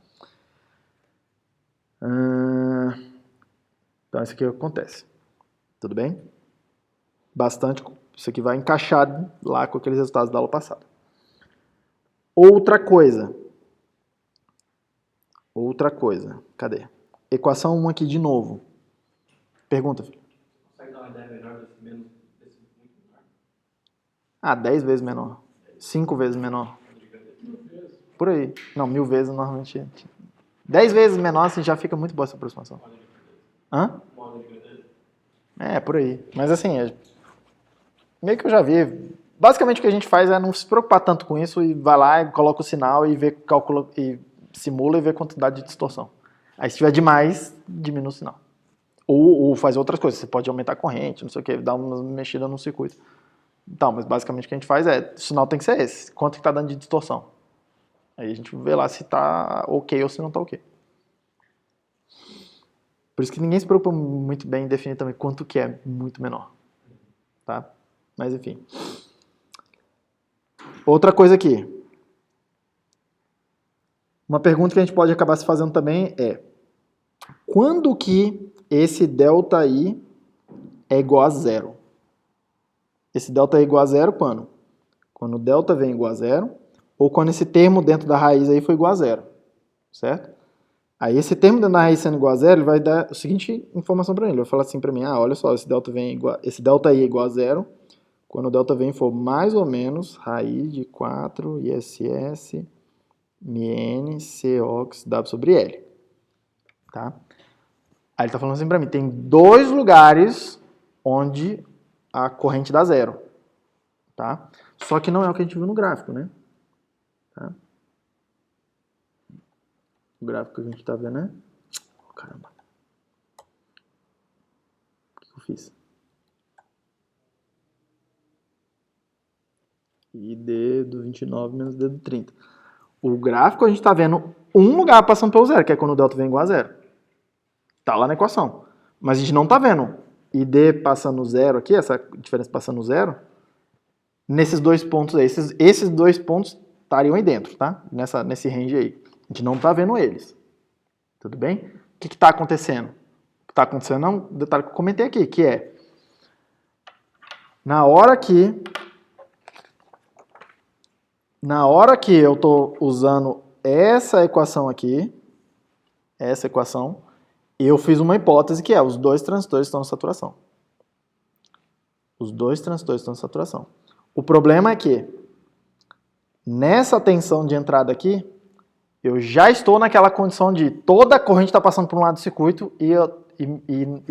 Então isso aqui acontece. Tudo bem? Bastante, isso aqui vai encaixar lá com aqueles resultados da aula passada. Outra coisa, cadê? Equação 1 aqui de novo. Pergunta, filho. Consegue dar uma ideia melhor desse menos desse muito menor? 10 vezes menor. 5 vezes menor. 1000 vezes. Por aí. Não, 1000 vezes normalmente. 10 vezes menor, assim, já fica muito boa essa aproximação. Hã? Por aí. Mas assim, meio que eu já vi. Basicamente o que a gente faz é não se preocupar tanto com isso e vai lá e coloca o sinal e calcula e simula e vê a quantidade de distorção. Aí se tiver demais, diminui o sinal. Ou faz outras coisas, você pode aumentar a corrente, não sei o que, dar uma mexida no circuito. Então, mas basicamente o que a gente faz o sinal tem que ser esse, quanto que está dando de distorção. Aí a gente vê lá se está ok ou se não está ok. Por isso que ninguém se preocupa muito bem em definir também quanto que é muito menor. Tá? Mas enfim. Outra coisa aqui. Uma pergunta que a gente pode acabar se fazendo também é: quando que esse ΔI é igual a zero? Esse ΔI é igual a zero quando? Quando o ΔV é igual a zero, ou quando esse termo dentro da raiz aí foi igual a zero. Certo? Aí esse termo dentro da raiz sendo igual a zero, ele vai dar a seguinte informação para ele. Ele vai falar assim para mim, olha só, esse ΔI é igual a zero, quando o ΔV for mais ou menos raiz de 4 ISS MN COX W sobre L. Tá? Aí ele está falando assim para mim, tem 2 lugares onde a corrente dá zero. Tá? Só que não é o que a gente viu no gráfico, né? Tá? O gráfico que a gente está vendo, né? Caramba. O que eu fiz? ID do 29 menos D do 30. O gráfico a gente está vendo um lugar passando pelo zero, que é quando o delta vem igual a zero. Está lá na equação. Mas a gente não está vendo ID passando zero aqui, essa diferença passando zero, nesses 2 pontos aí. Esses 2 pontos estariam aí dentro, tá? Nesse range aí. A gente não está vendo eles. Tudo bem? O que está acontecendo? O que está acontecendo é um detalhe que eu comentei aqui, que é na hora que eu estou usando essa equação aqui, essa equação, eu fiz uma hipótese que é os dois transistores estão em saturação. Os dois transistores estão em saturação. O problema é que nessa tensão de entrada aqui, eu já estou naquela condição de toda a corrente está passando por um lado do circuito e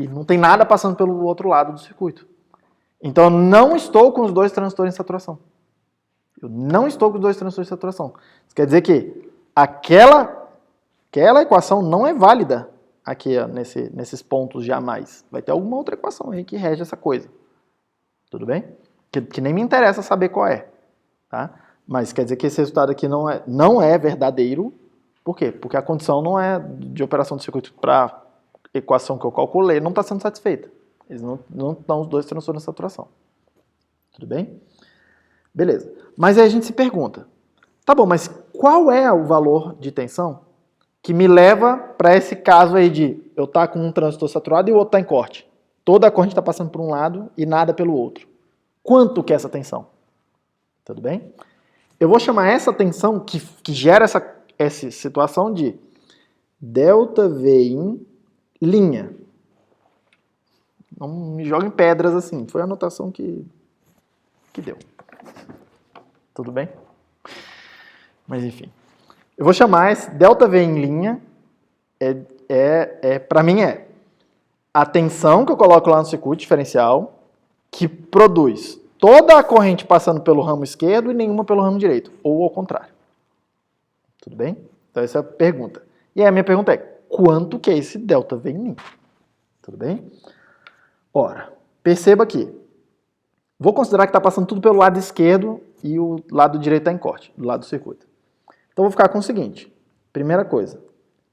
não tem nada passando pelo outro lado do circuito. Então eu não estou com os dois transistores em saturação. Eu não estou com os dois transistores em saturação. Isso quer dizer que aquela equação não é válida aqui, ó, nesses pontos jamais. Vai ter alguma outra equação aí que rege essa coisa. Tudo bem? Que nem me interessa saber qual é. Tá? Mas quer dizer que esse resultado aqui não é verdadeiro. Por quê? Porque a condição não é de operação do circuito para a equação que eu calculei, não está sendo satisfeita. Eles não estão os dois transistores em saturação. Tudo bem? Beleza. Mas aí a gente se pergunta, tá bom, mas qual é o valor de tensão que me leva para esse caso aí de eu estar com um transistor saturado e o outro está em corte? Toda a corrente está passando por um lado e nada pelo outro. Quanto que é essa tensão? Tudo bem? Eu vou chamar essa tensão que gera essa situação de ΔV in linha. Não me joguem pedras assim, foi a anotação que deu. Tudo bem? Mas enfim. Eu vou chamar esse ΔV em linha, para mim é a tensão que eu coloco lá no circuito diferencial, que produz toda a corrente passando pelo ramo esquerdo e nenhuma pelo ramo direito, ou ao contrário. Tudo bem? Então essa é a pergunta. E aí a minha pergunta é, quanto que é esse ΔV em linha? Tudo bem? Ora, perceba aqui. Vou considerar que está passando tudo pelo lado esquerdo e o lado direito está em corte, do lado do circuito. Então vou ficar com o seguinte. Primeira coisa.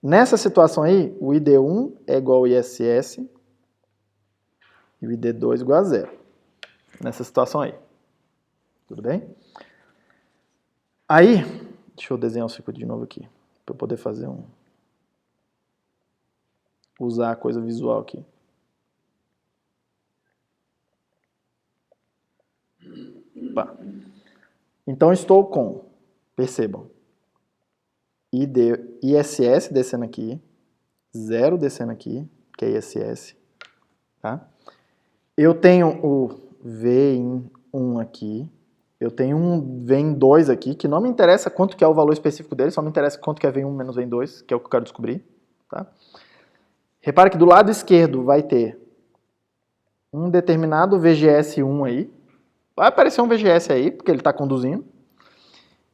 Nessa situação aí, o ID1 é igual ao ISS e o ID2 igual a zero. Nessa situação aí. Tudo bem? Aí, deixa eu desenhar o circuito de novo aqui, para eu poder fazer usar a coisa visual aqui. Opa. Então estou com, percebam, ISS descendo aqui, 0 descendo aqui, que é ISS, tá? Eu tenho o V em 1 aqui, eu tenho um V em 2 aqui, que não me interessa quanto que é o valor específico dele, só me interessa quanto que é V em 1 menos V em 2, que é o que eu quero descobrir, tá? Repare que do lado esquerdo vai ter um determinado VGS1 aí, vai aparecer um VGS aí, porque ele está conduzindo.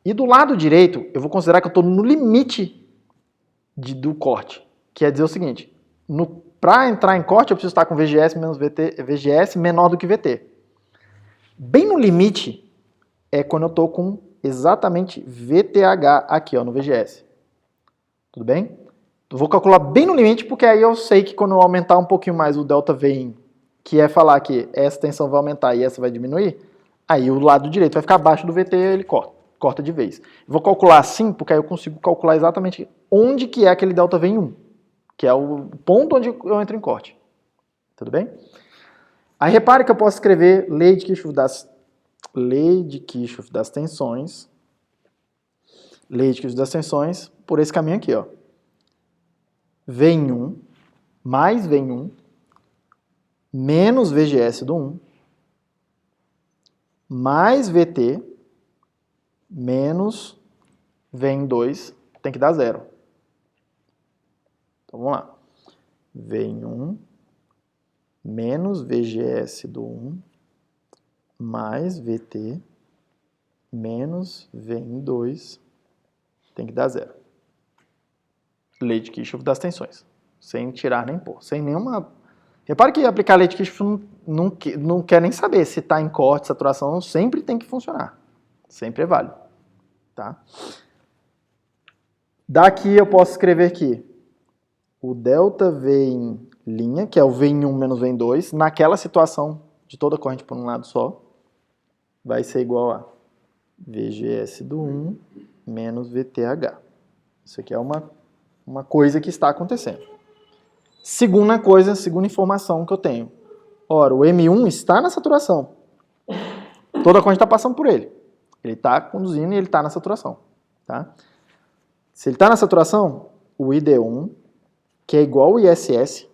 E do lado direito, eu vou considerar que eu estou no limite do corte. Quer dizer o seguinte, para entrar em corte, eu preciso estar com VGS menos VT, VGS menor do que VT. Bem no limite é quando eu estou com exatamente VTH aqui, ó, no VGS. Tudo bem? Eu vou calcular bem no limite, porque aí eu sei que quando eu aumentar um pouquinho mais o ΔV in, que é falar que essa tensão vai aumentar e essa vai diminuir, aí o lado direito vai ficar abaixo do VT e ele corta de vez. Eu vou calcular assim, porque aí eu consigo calcular exatamente onde que é aquele ΔV em 1, que é o ponto onde eu entro em corte. Tudo bem? Aí repare que eu posso escrever lei de Kirchhoff das tensões, por esse caminho aqui, ó. V em 1 mais V em 1 menos VGS do 1 mais VT menos V em 2 tem que dar 0. Então vamos lá. V em 1 menos VGS do 1 mais VT menos V em 2 tem que dar 0. Lei de Kirchhoff das tensões. Sem tirar nem pôr. Sem nenhuma... Repare que aplicar a lei de Kirchhoff não quer nem saber se está em corte, saturação, sempre tem que funcionar. Sempre é válido. Tá? Daqui eu posso escrever aqui o ΔV em linha, que é o V em 1 menos V em 2, naquela situação de toda a corrente por um lado só, vai ser igual a VGS do 1 menos VTH. Isso aqui é uma uma coisa que está acontecendo. Segunda coisa, segunda informação que eu tenho. Ora, o M1 está na saturação. Toda a corrente está passando por ele. Ele está conduzindo e ele está na saturação. Tá? Se ele está na saturação, o ID1, que é igual ao ISS,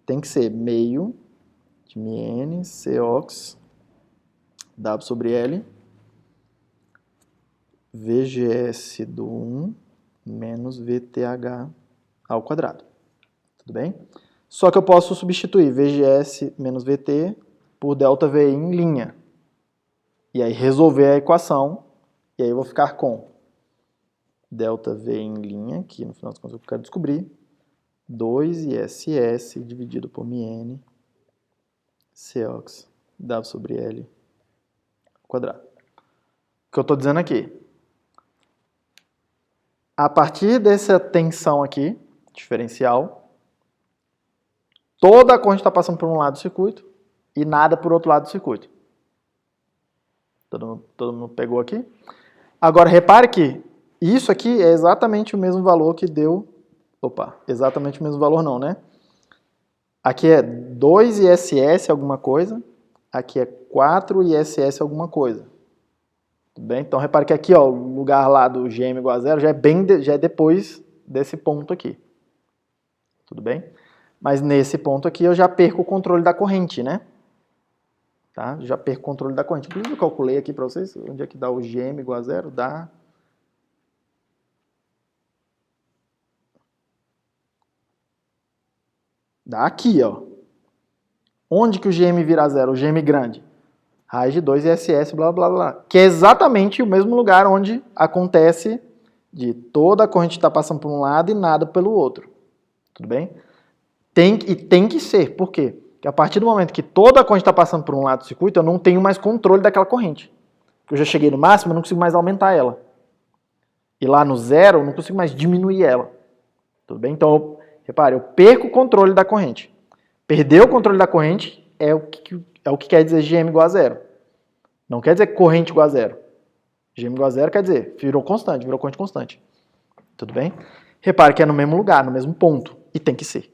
tem que ser meio de μn Cox W sobre L VGS do 1 menos VTH ao quadrado. Tudo bem? Só que eu posso substituir VGS menos VT por ΔVI em linha. E aí resolver a equação, e aí eu vou ficar com ΔVI em linha, que no final das contas eu quero descobrir, 2ISS dividido por μn Cox W sobre L ao quadrado. O que eu estou dizendo aqui? A partir dessa tensão aqui, diferencial, toda a corrente está passando por um lado do circuito e nada por outro lado do circuito. Todo mundo pegou aqui? Agora, repare que isso aqui é exatamente o mesmo valor que deu... Opa, exatamente o mesmo valor não, né? Aqui é 2ISS alguma coisa, aqui é 4ISS alguma coisa. Tudo bem? Então, repare que aqui, ó, o lugar lá do GM igual a zero já é depois desse ponto aqui. Tudo bem? Mas nesse ponto aqui eu já perco o controle da corrente, né? Tá? Já perco o controle da corrente. Inclusive eu calculei aqui para vocês onde é que dá o GM igual a zero. Dá aqui, ó. Onde que o GM vira zero? O GM grande. Raiz de 2ISS, blá, blá, blá. Que é exatamente o mesmo lugar onde acontece de toda a corrente estar passando por um lado e nada pelo outro. Tudo bem? Tem que ser. Por quê? Porque a partir do momento que toda a corrente está passando por um lado do circuito, eu não tenho mais controle daquela corrente. Porque eu já cheguei no máximo, eu não consigo mais aumentar ela. E lá no zero, eu não consigo mais diminuir ela. Tudo bem? Então, repare, eu perco o controle da corrente. Perder o controle da corrente é o que quer dizer GM igual a zero. Não quer dizer corrente igual a zero. GM igual a zero quer dizer virou constante, virou corrente constante. Tudo bem? Repare que é no mesmo lugar, no mesmo ponto. E tem que ser.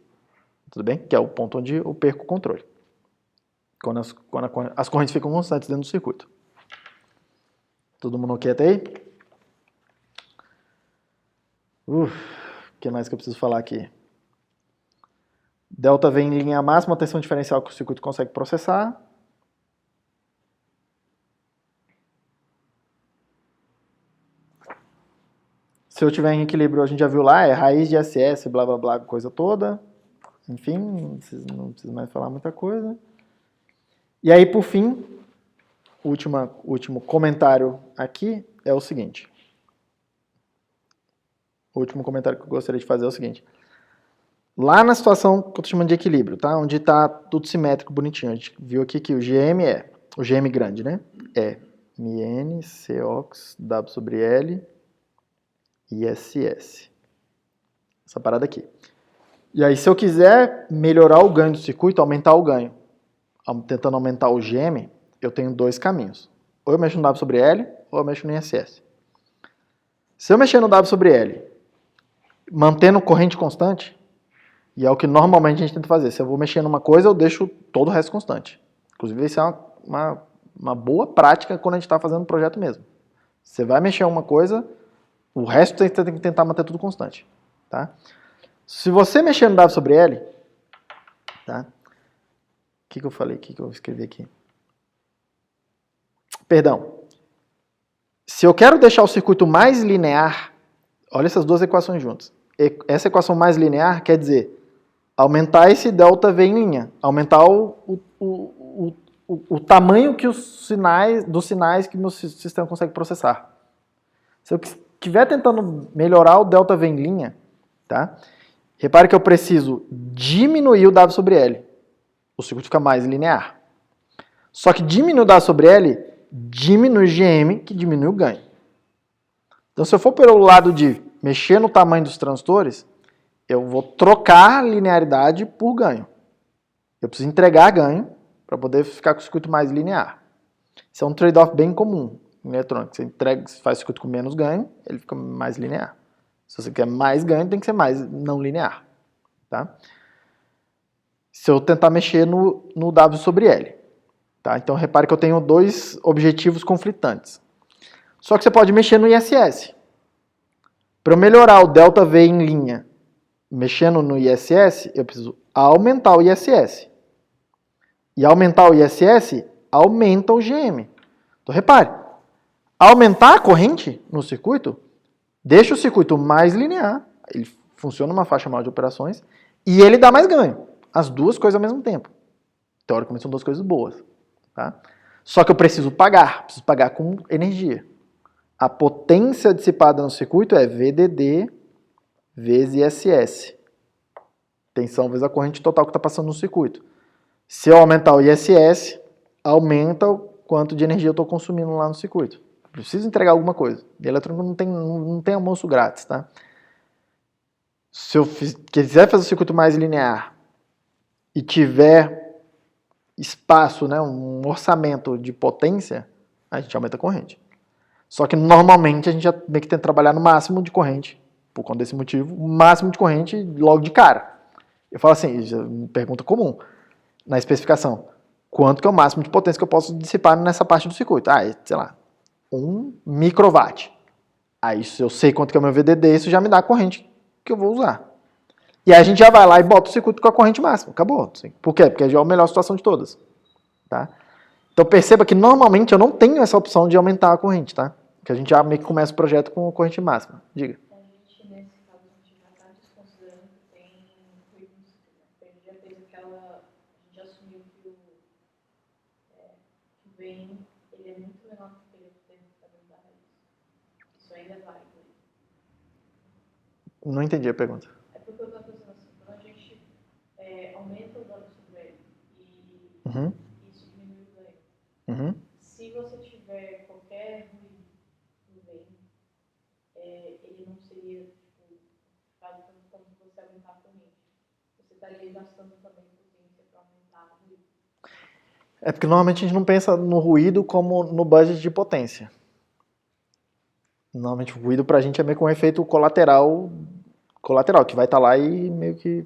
Tudo bem? Que é o ponto onde eu perco o controle. Quando as correntes ficam constantes dentro do circuito. Todo mundo ok até aí? O que mais que eu preciso falar aqui? Delta vem em linha máxima, a tensão diferencial que o circuito consegue processar. Se eu tiver em equilíbrio, a gente já viu lá, é raiz de SS, blá blá blá, coisa toda. Enfim, não preciso mais falar muita coisa. E aí, por fim, o último comentário aqui é o seguinte. O último comentário que eu gostaria de fazer é o seguinte. Lá na situação que eu estou chamando de equilíbrio, tá? Onde está tudo simétrico, bonitinho. A gente viu aqui que o GM grande, né? É μn Cox W sobre L ISS. Essa parada aqui. E aí, se eu quiser melhorar o ganho do circuito, aumentar o ganho, tentando aumentar o GM, eu tenho dois caminhos. Ou eu mexo no W sobre L, ou eu mexo no ISS. Se eu mexer no W sobre L, mantendo corrente constante, e é o que normalmente a gente tenta fazer. Se eu vou mexer numa coisa, eu deixo todo o resto constante. Inclusive, isso é uma boa prática quando a gente está fazendo um projeto mesmo. Você vai mexer em uma coisa, o resto você tem que tentar manter tudo constante. Tá? Se você mexer no W sobre L, tá? O que eu falei? O que eu escrevi aqui? Perdão. Se eu quero deixar o circuito mais linear, olha essas duas equações juntas. Essa equação mais linear quer dizer aumentar esse ΔV em linha, aumentar o tamanho que dos sinais que o meu sistema consegue processar. Se eu estiver tentando melhorar o ΔV em linha, tá? Repare que eu preciso diminuir o W sobre L. O circuito fica mais linear. Só que diminuir o W sobre L diminui o GM, que diminui o ganho. Então, se eu for pelo lado de mexer no tamanho dos transistores, eu vou trocar linearidade por ganho. Eu preciso entregar ganho para poder ficar com o circuito mais linear. Isso é um trade-off bem comum. em eletrônica. Você faz circuito com menos ganho, ele fica mais linear. Se você quer mais ganho, tem que ser mais não linear. Tá? Se eu tentar mexer no W sobre L. Tá? Então, repare que eu tenho dois objetivos conflitantes. Só que você pode mexer no ISS. Para eu melhorar o ΔV em linha, mexendo no ISS, eu preciso aumentar o ISS. E aumentar o ISS, aumenta o GM. Então, repare, aumentar a corrente no circuito, deixa o circuito mais linear, ele funciona numa faixa maior de operações, e ele dá mais ganho. As duas coisas ao mesmo tempo. Teoricamente são duas coisas boas. Tá? Só que eu preciso pagar com energia. A potência dissipada no circuito é VDD vezes ISS. Tensão vezes a corrente total que está passando no circuito. Se eu aumentar o ISS, aumenta o quanto de energia eu estou consumindo lá no circuito. Preciso entregar alguma coisa. E eletrônico não tem almoço grátis. Tá? Se eu quiser fazer o circuito mais linear e tiver espaço, né, um orçamento de potência, a gente aumenta a corrente. Só que normalmente a gente já tem que trabalhar no máximo de corrente, por conta desse motivo, o máximo de corrente logo de cara. Eu falo assim, já uma pergunta comum na especificação, quanto que é o máximo de potência que eu posso dissipar nessa parte do circuito? Sei lá, 1 microwatt. Aí se eu sei quanto que é o meu VDD, isso já me dá a corrente que eu vou usar. E aí a gente já vai lá e bota o circuito com a corrente máxima. Acabou. Por quê? Porque já é a melhor situação de todas. Tá? Então perceba que normalmente eu não tenho essa opção de aumentar a corrente, tá? Que a gente já meio que começa o projeto com a corrente máxima. Diga. A gente, nesse caso, a gente já está desconsiderando que tem ruído no circuito. A gente já fez aquela... A gente já assumiu que o vem, ele é muito menor do que ele tem que da raiz. Isso ainda é válido. Não entendi a pergunta. É porque eu estou pensando assim, quando a gente aumenta o dano sobre ele e isso diminui o ganho. Se você tiver qualquer ruído no bem, ele não seria, tipo, quase como se você aumentar a corrente. Você estaria gastando também potência para aumentar o ruído. É porque normalmente a gente não pensa no ruído como no budget de potência. Normalmente o ruído pra gente é meio que um efeito colateral, que vai estar lá e meio que,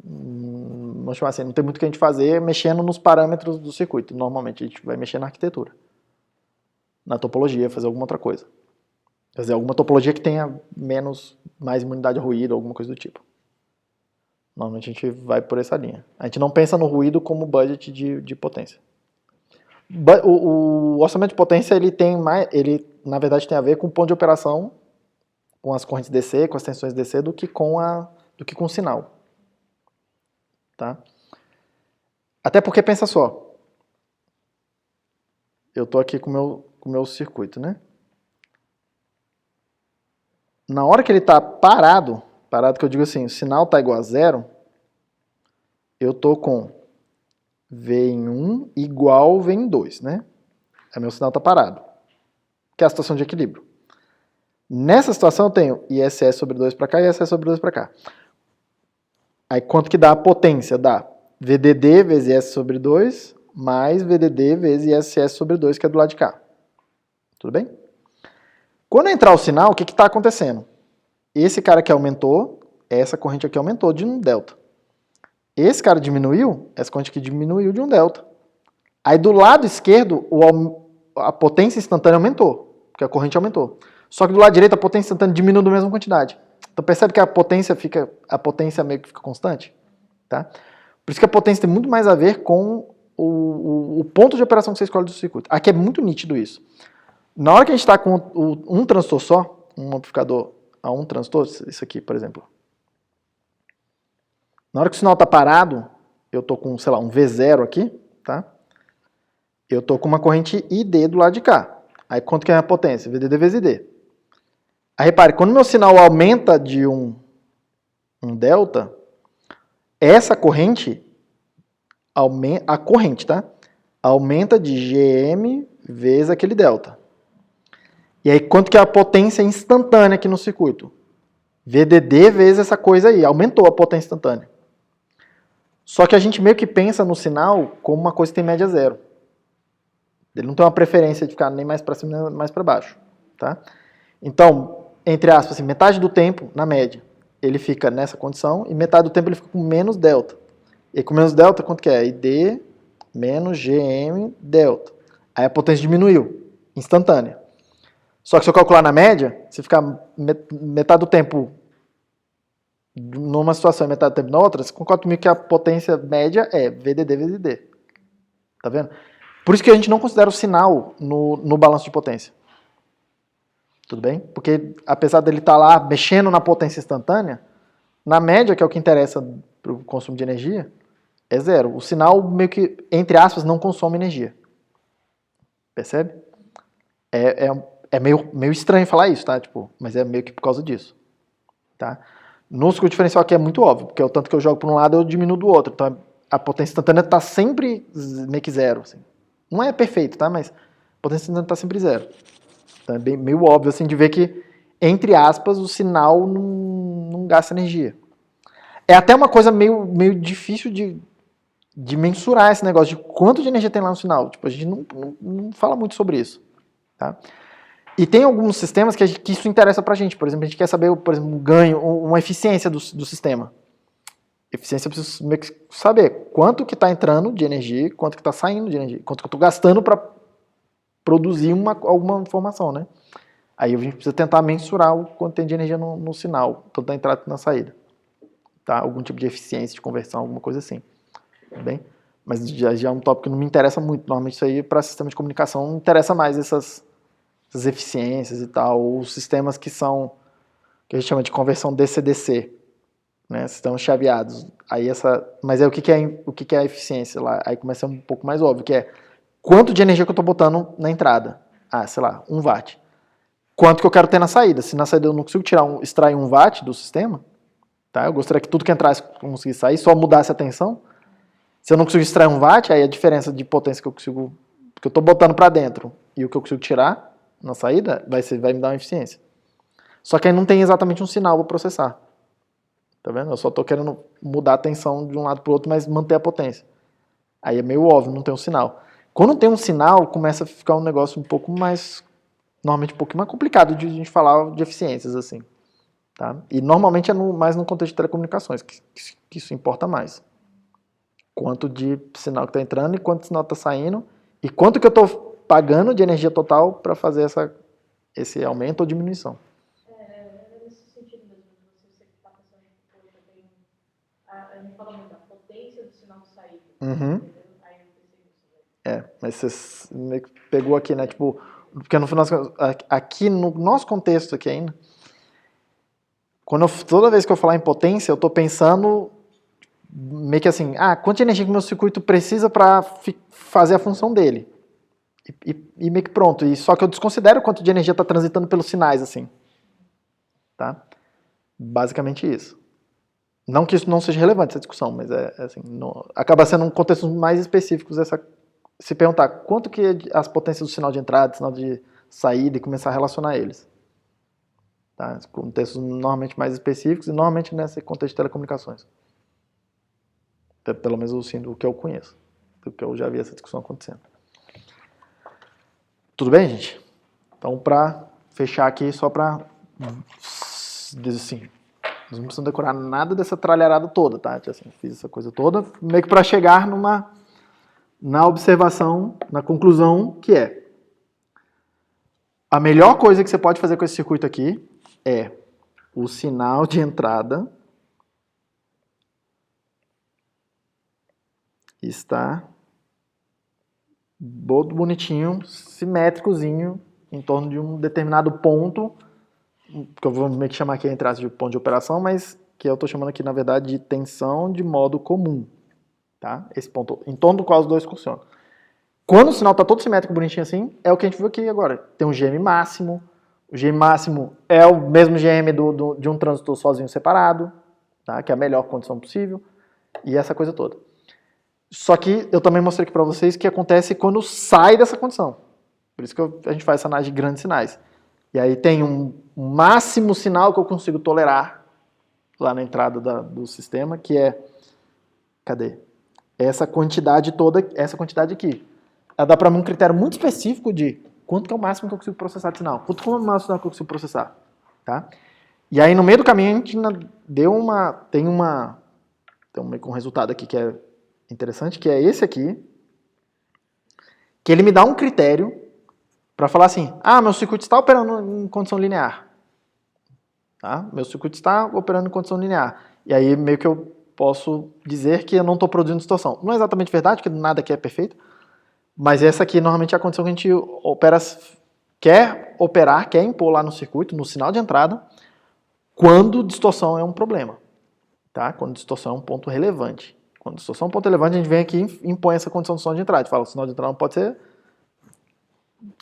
vamos chamar assim, não tem muito o que a gente fazer mexendo nos parâmetros do circuito. Normalmente a gente vai mexer na arquitetura, na topologia, fazer alguma outra coisa. Fazer alguma topologia que tenha mais imunidade ao ruído, alguma coisa do tipo. Normalmente a gente vai por essa linha. A gente não pensa no ruído como budget de potência. O orçamento de potência, ele na verdade tem a ver com o ponto de operação, com as correntes DC, com as tensões DC, do que com o sinal. Tá? Até porque, pensa só, eu estou aqui com o meu circuito, né? Na hora que ele está parado que eu digo assim, o sinal está igual a zero, eu estou com V em 1 igual V em 2, né? Aí meu sinal está parado, que é a situação de equilíbrio. Nessa situação eu tenho ISS sobre 2 para cá e ISS sobre 2 para cá. Aí quanto que dá a potência? Dá VDD vezes IS sobre 2 mais VDD vezes ISS sobre 2, que é do lado de cá. Tudo bem? Quando entrar o sinal, o que está acontecendo? Esse cara aqui aumentou, essa corrente aqui aumentou de um delta. Esse cara diminuiu, essa corrente aqui diminuiu de um delta. Aí do lado esquerdo, a potência instantânea aumentou, porque a corrente aumentou. Só que do lado direito, a potência instantânea diminui da mesma quantidade. Então percebe que a potência meio que fica constante? Tá? Por isso que a potência tem muito mais a ver com o ponto de operação que você escolhe do circuito. Aqui é muito nítido isso. Na hora que a gente está com um transistor só, um amplificador a um transistor, isso aqui, por exemplo. Na hora que o sinal está parado, eu estou com, sei lá, um V0 aqui, tá? Eu estou com uma corrente ID do lado de cá. Aí quanto que é a potência? VDD vezes ID. Aí repare, quando meu sinal aumenta de um delta, essa corrente, a corrente, tá? Aumenta de GM vezes aquele delta. E aí quanto que é a potência instantânea aqui no circuito? VDD vezes essa coisa aí, aumentou a potência instantânea. Só que a gente meio que pensa no sinal como uma coisa que tem média zero. Ele não tem uma preferência de ficar nem mais para cima nem mais para baixo, tá? Então, entre aspas, assim, metade do tempo, na média, ele fica nessa condição e metade do tempo ele fica com menos delta. E com menos delta, quanto que é? ID menos GM delta. Aí a potência diminuiu, instantânea. Só que se eu calcular na média, se ficar metade do tempo numa situação e metade do tempo na outra, você concorda comigo que a potência média é VDD vezes D. Tá vendo? Por isso que a gente não considera o sinal no balanço de potência. Tudo bem? Porque apesar dele estar lá mexendo na potência instantânea, na média, que é o que interessa para o consumo de energia, é zero. O sinal meio que, entre aspas, não consome energia. Percebe? É meio estranho falar isso, tá? Tipo, mas é meio que por causa disso. Tá? No circuito diferencial aqui é muito óbvio, porque o tanto que eu jogo para um lado eu diminuo do outro. Então a potência instantânea está sempre meio que zero. Assim. Não é perfeito, tá? Mas a potência instantânea está sempre zero. Então é meio óbvio assim, de ver que, entre aspas, o sinal não gasta energia. É até uma coisa meio difícil de mensurar esse negócio de quanto de energia tem lá no sinal. Tipo, a gente não fala muito sobre isso. Tá? E tem alguns sistemas que isso interessa pra gente. Por exemplo, a gente quer saber, por exemplo, um ganho, uma eficiência do sistema. Eficiência eu preciso meio que saber quanto que está entrando de energia, quanto que está saindo de energia, quanto que eu estou gastando para produzir alguma informação, né? Aí a gente precisa tentar mensurar o quanto tem de energia no sinal, tanto na entrada quanto na saída. Tá? Algum tipo de eficiência de conversão, alguma coisa assim. Tudo bem? Mas já é um tópico que não me interessa muito. Normalmente isso aí para sistema de comunicação não interessa mais essas eficiências e tal, ou sistemas que a gente chama de conversão DC-DC, né? Sistemas chaveados. Mas aí o que é a eficiência lá? Aí começa a ser um pouco mais óbvio, que é quanto de energia que eu estou botando na entrada? Sei lá, 1 watt. Quanto que eu quero ter na saída? Se na saída eu não consigo extrair 1 watt do sistema, tá? Eu gostaria que tudo que entrasse conseguisse sair, só mudasse a tensão. Se eu não consigo extrair 1 watt, aí a diferença de potência que eu estou botando para dentro e o que eu consigo tirar na saída vai me dar uma eficiência. Só que aí não tem exatamente um sinal para processar. Tá vendo? Eu só estou querendo mudar a tensão de um lado para o outro, mas manter a potência. Aí é meio óbvio, não tem um sinal. Quando tem um sinal, começa a ficar um negócio um pouco mais, normalmente um pouco mais complicado de a gente falar de eficiências, assim. Tá? E normalmente é mais no contexto de telecomunicações que isso importa mais. Quanto de sinal que está entrando e quanto de sinal está saindo e quanto que eu estou pagando de energia total para fazer esse aumento ou diminuição. Nesse sentido mesmo, você está pensando em a gente fala muito da potência do sinal de saída. Uhum. Aí eu pensei nisso. Mas você meio que pegou aqui, né? Tipo, porque no final, aqui no nosso contexto aqui ainda, toda vez que eu falar em potência, eu estou pensando meio que assim, quanta energia que o meu circuito precisa para fazer a função dele. E meio que pronto. E só que eu desconsidero quanto de energia está transitando pelos sinais, assim. Tá? Basicamente isso. Não que isso não seja relevante, essa discussão, mas assim, acaba sendo um contexto mais específico se perguntar quanto que as potências do sinal de entrada, sinal de saída e começar a relacionar eles. Tá? Contextos normalmente mais específicos e normalmente nesse contexto de telecomunicações. Pelo menos assim, do que eu conheço. Do que eu já vi essa discussão acontecendo. Tudo bem, gente? Então, para fechar aqui, só para dizer assim, nós não precisamos decorar nada dessa tralharada toda, tá? Assim, fiz essa coisa toda, meio que para chegar na observação, na conclusão, que é a melhor coisa que você pode fazer com esse circuito aqui é o sinal de entrada está bonitinho, simétricozinho, em torno de um determinado ponto, que eu vou meio que chamar aqui entre aspas de ponto de operação, mas que eu estou chamando aqui, na verdade, de tensão de modo comum. Tá? Esse ponto, em torno do qual os dois funcionam. Quando o sinal está todo simétrico, bonitinho assim, é o que a gente viu aqui agora. Tem um GM máximo. O GM máximo é o mesmo GM de um transistor sozinho separado, tá? Que é a melhor condição possível. E essa coisa toda. Só que eu também mostrei aqui para vocês o que acontece quando sai dessa condição. Por isso que a gente faz essa análise de grandes sinais. E aí tem um máximo sinal que eu consigo tolerar lá na entrada do sistema, que é... Cadê? Essa quantidade toda, essa quantidade aqui. ela dá para mim um critério muito específico de quanto que é o máximo que eu consigo processar de sinal, quanto que é o máximo que eu consigo processar, tá? E aí no meio do caminho a gente tem meio que um resultado aqui que é interessante, que é esse aqui, que ele me dá um critério para falar assim, meu circuito está operando em condição linear, tá? Meu circuito está operando em condição linear. E aí meio que eu posso dizer que eu não estou produzindo distorção. Não é exatamente verdade, porque nada aqui é perfeito, mas essa aqui normalmente é a condição que a gente quer impor lá no circuito, no sinal de entrada, quando distorção é um problema, tá? Quando distorção é um ponto relevante. Quando distorção é um ponto relevante, a gente vem aqui e impõe essa condição do sinal de entrada. A gente fala, o sinal de entrada não pode ser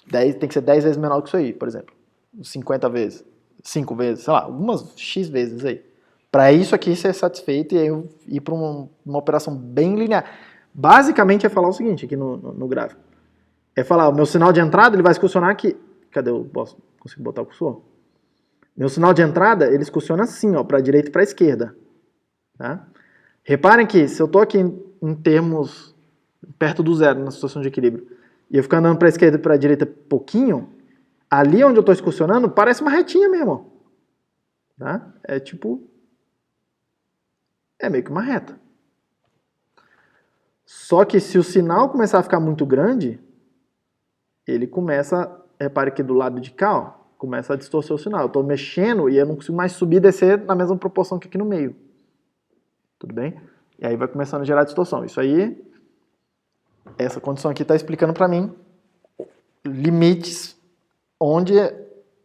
10, tem que ser 10 vezes menor que isso aí, por exemplo. 50 vezes, 5 vezes, sei lá, algumas X vezes aí. Para isso aqui ser satisfeito e aí eu ir para uma operação bem linear. Basicamente é falar o seguinte aqui no gráfico. É falar, o meu sinal de entrada ele vai excursionar aqui. Cadê? Eu consigo botar o cursor? Meu sinal de entrada ele excursiona assim, ó, para a direita e para a esquerda. Tá? Reparem que se eu estou aqui em termos perto do zero, na situação de equilíbrio, e eu ficar andando para a esquerda e para a direita pouquinho, ali onde eu estou excursionando parece uma retinha mesmo. Tá? É meio que uma reta. Só que se o sinal começar a ficar muito grande, ele começa, repare que do lado de cá, ó, começa a distorcer o sinal. Eu estou mexendo e eu não consigo mais subir e descer na mesma proporção que aqui no meio. Tudo bem? E aí vai começando a gerar distorção. Isso aí, essa condição aqui está explicando para mim limites onde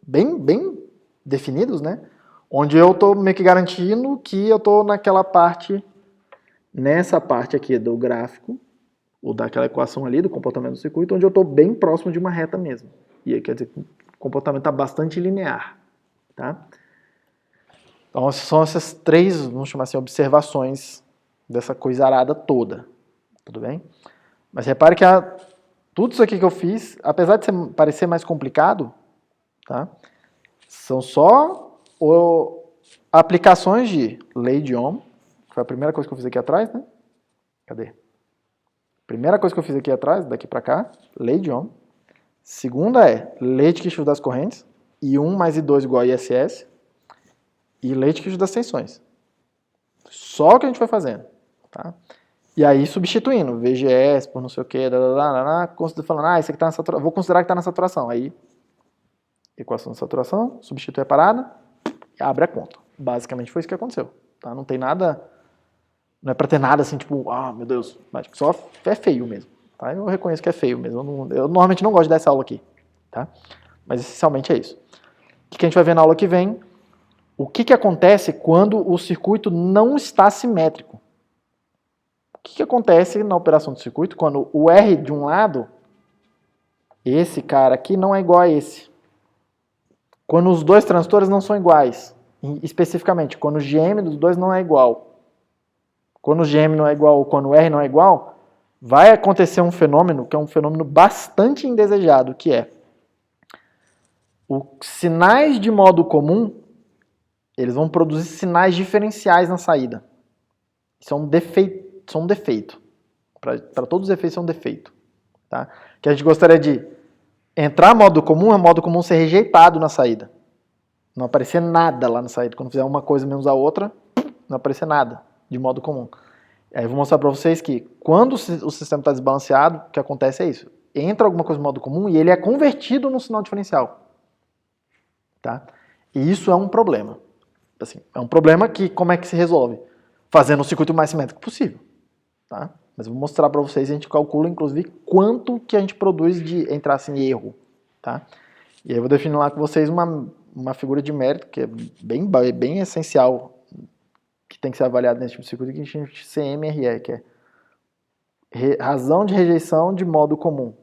bem definidos, né? Onde eu estou meio que garantindo que eu estou nessa parte aqui do gráfico, ou daquela equação ali, do comportamento do circuito, onde eu estou bem próximo de uma reta mesmo. E aí quer dizer que o comportamento está bastante linear. Tá? Então são essas 3, vamos chamar assim, observações dessa coisarada toda. Tudo bem? Mas repare que tudo isso aqui que eu fiz, apesar de parecer mais complicado, tá? São só aplicações de lei de Ohm. Foi a primeira coisa que eu fiz aqui atrás, né? Cadê? Primeira coisa que eu fiz aqui atrás, daqui para cá, lei de Ohm. Segunda é lei de Kirchhoff das correntes, I1 mais I2 igual a ISS, e lei de Kirchhoff das tensões. Só o que a gente foi fazendo. Tá? E aí substituindo, VGS por não sei o que, falando, isso aqui tá na saturação, vou considerar que está na saturação. Aí, equação de saturação, substitui a parada e abre a conta. Basicamente foi isso que aconteceu. Tá? Não tem nada, não é para ter nada assim, tipo, meu Deus, só é feio mesmo. Tá? Eu reconheço que é feio mesmo. Eu normalmente não gosto dessa aula aqui. Tá? Mas essencialmente é isso. O que a gente vai ver na aula que vem? O que acontece quando o circuito não está simétrico? O que acontece na operação do circuito quando o R de um lado, esse cara aqui, não é igual a esse? Quando os dois transistores não são iguais. Especificamente, quando o GM dos dois não é igual. Quando o GM não é igual ou quando o R não é igual, vai acontecer um fenômeno que é um fenômeno bastante indesejado, que é os sinais de modo comum, eles vão produzir sinais diferenciais na saída. Isso é um defeito. Para todos os efeitos, isso é um defeito. Tá? Que a gente gostaria de entrar modo comum, é modo comum ser rejeitado na saída. Não aparecer nada lá na saída. Quando fizer uma coisa menos a outra, não aparecer nada de modo comum. Aí eu vou mostrar para vocês que quando o sistema está desbalanceado, o que acontece é isso. Entra alguma coisa no modo comum e ele é convertido no sinal diferencial. Tá? E isso é um problema. Assim, é um problema que como é que se resolve? Fazendo o circuito mais simétrico possível. Tá? Mas eu vou mostrar para vocês, a gente calcula inclusive quanto que a gente produz de entrar assim erro. Tá? E aí eu vou definir lá com vocês uma figura de mérito que é bem essencial, que tem que ser avaliado nesse tipo de circuito, que a gente chama de CMRE, que é razão de rejeição de modo comum.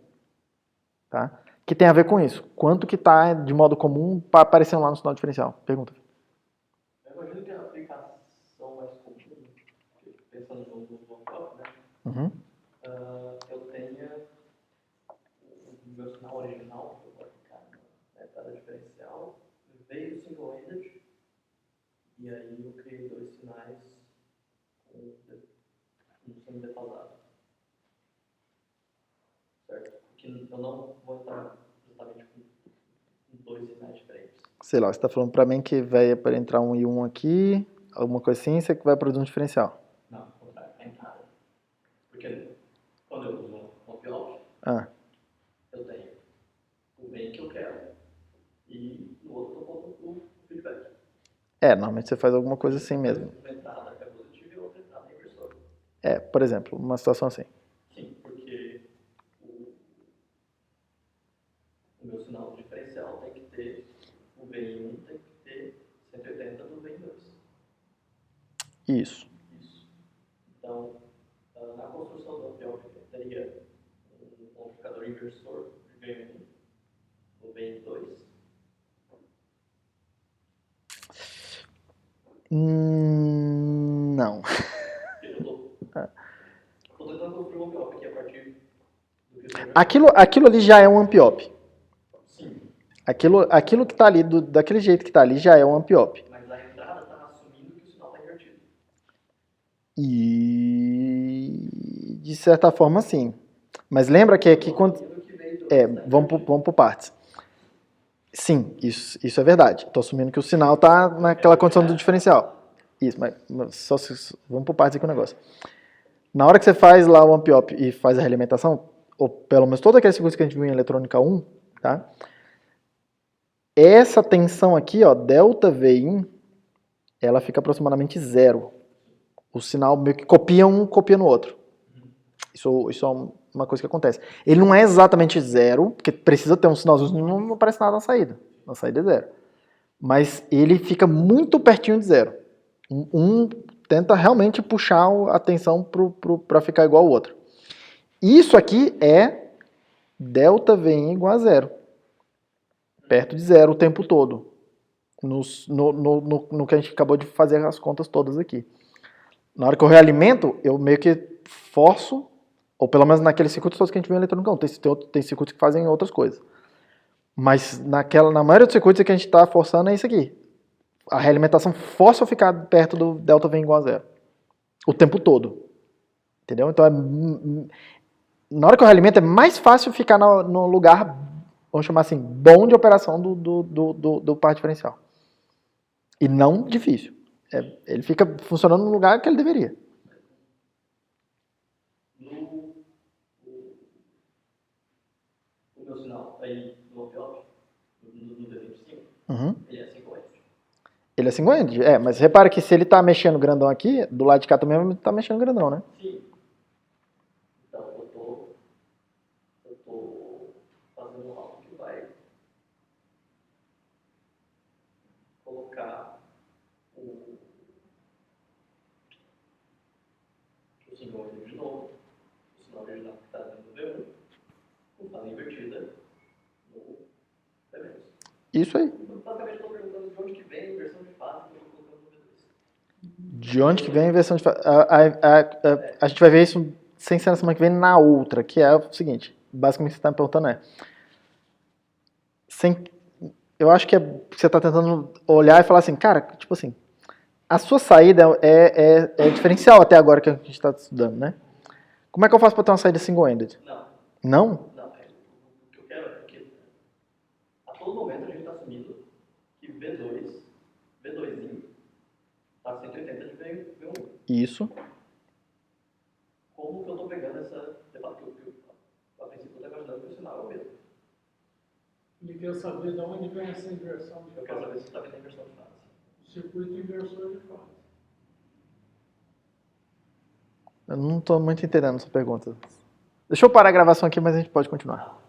Tá? Que tem a ver com isso. Quanto que está de modo comum aparecendo lá no sinal diferencial? Pergunta. Eu imagino que a aplicação mais comum, pensando no top, né? Uhum. Eu tenha o meu sinal original, que eu vou aplicar na entrada diferencial, veio single-ended, e aí eu criei 2 sinais com um sendo defasado. Certo? que eu não vou entrar justamente com dois sinais diferentes. Sei lá, você está falando para mim que vai para entrar um e um aqui, alguma coisa assim, você vai produzir um diferencial. Não, ao contrário, a entrada. Porque quando eu uso um opt-out, Ah, eu tenho o bem que eu quero e no outro eu boto o feedback. normalmente você faz alguma coisa assim mesmo. Uma entrada é positiva e outra entrada é inversora. Por exemplo, uma situação assim. Sim, porque o meu sinal diferencial tem que ter o VI1 tem que ter 180 do VI2. Isso. Isso. Então, na construção do opt-out, eu teria um amplificador inversor de VI1 no VI2. Não. Eu estou tentando construir um opt-out aqui a partir do que eu Aquilo ali já é um amp-op. Sim, Aquilo que está ali, daquele jeito que está ali, já é um amp-op. mas a entrada está assumindo que o sinal está invertido. E de certa forma, sim. Mas lembra que aqui quando. Vamos por partes. Sim, isso é verdade. Estou assumindo que o sinal está naquela condição do diferencial. Isso, mas vamos por partes aqui o negócio. Na hora que você faz lá o amp-op e faz a realimentação, ou pelo menos todo aquele circuito que a gente viu em eletrônica 1, tá? Essa tensão aqui, ó, delta Vin, ela fica aproximadamente zero. O sinal meio que copia um, copia no outro. Isso é uma coisa que acontece. Ele não é exatamente zero, porque precisa ter um sinalzinho, não aparece nada na saída. Na saída é zero. Mas ele fica muito pertinho de zero. Um tenta realmente puxar a tensão para ficar igual ao outro. Isso aqui é delta Vin igual a zero. Perto de zero o tempo todo. No que a gente acabou de fazer as contas todas aqui. Na hora que eu realimento, eu meio que forço, ou pelo menos naqueles circuitos todos que a gente viu em eletrônica, não. Tem circuitos que fazem outras coisas. Mas na maioria dos circuitos que a gente está forçando é isso aqui. A realimentação força eu ficar perto do delta V igual a zero. O tempo todo. Entendeu? Então, na hora que eu realimento, é mais fácil ficar no lugar, vamos chamar assim, bom de operação do par diferencial. E não difícil. Ele fica funcionando no lugar que ele deveria. O meu sinal aí no opt-out, no D25, ele é 5 Ed. Ele é 5 Ed, mas repara que se ele tá mexendo grandão aqui, do lado de cá também ele tá mexendo grandão, né? Sim. Então eu tô fazendo algo que vai colocar o 5 Ed de novo, o sinal original que está dentro do V1, com fase invertida no V-. Isso aí. Então, basicamente, estou perguntando de onde que vem a inversão de fase que eu estou colocando no V2. De onde que vem a inversão de fase? A gente vai ver isso sem ser na semana que vem na outra, que é o seguinte. Basicamente, o que você está me perguntando eu acho que você está tentando olhar e falar assim, cara, tipo assim, a sua saída é diferencial até agora que a gente está estudando, né? Como é que eu faço para ter uma saída single-ended? Não. Não? Não, o que eu quero é que a todo momento a gente está assumindo que V2 está 180 de V1. Isso. Como que eu estou pegando essa debate que eu a princípio estou imaginando que o sinal é o mesmo. Ele quer saber de onde vem essa inversão de Eu quero saber fase. se está vendo a inversão de fase. O circuito inversor de fase. Eu não estou muito entendendo essa pergunta. Deixa eu parar a gravação aqui, mas a gente pode continuar.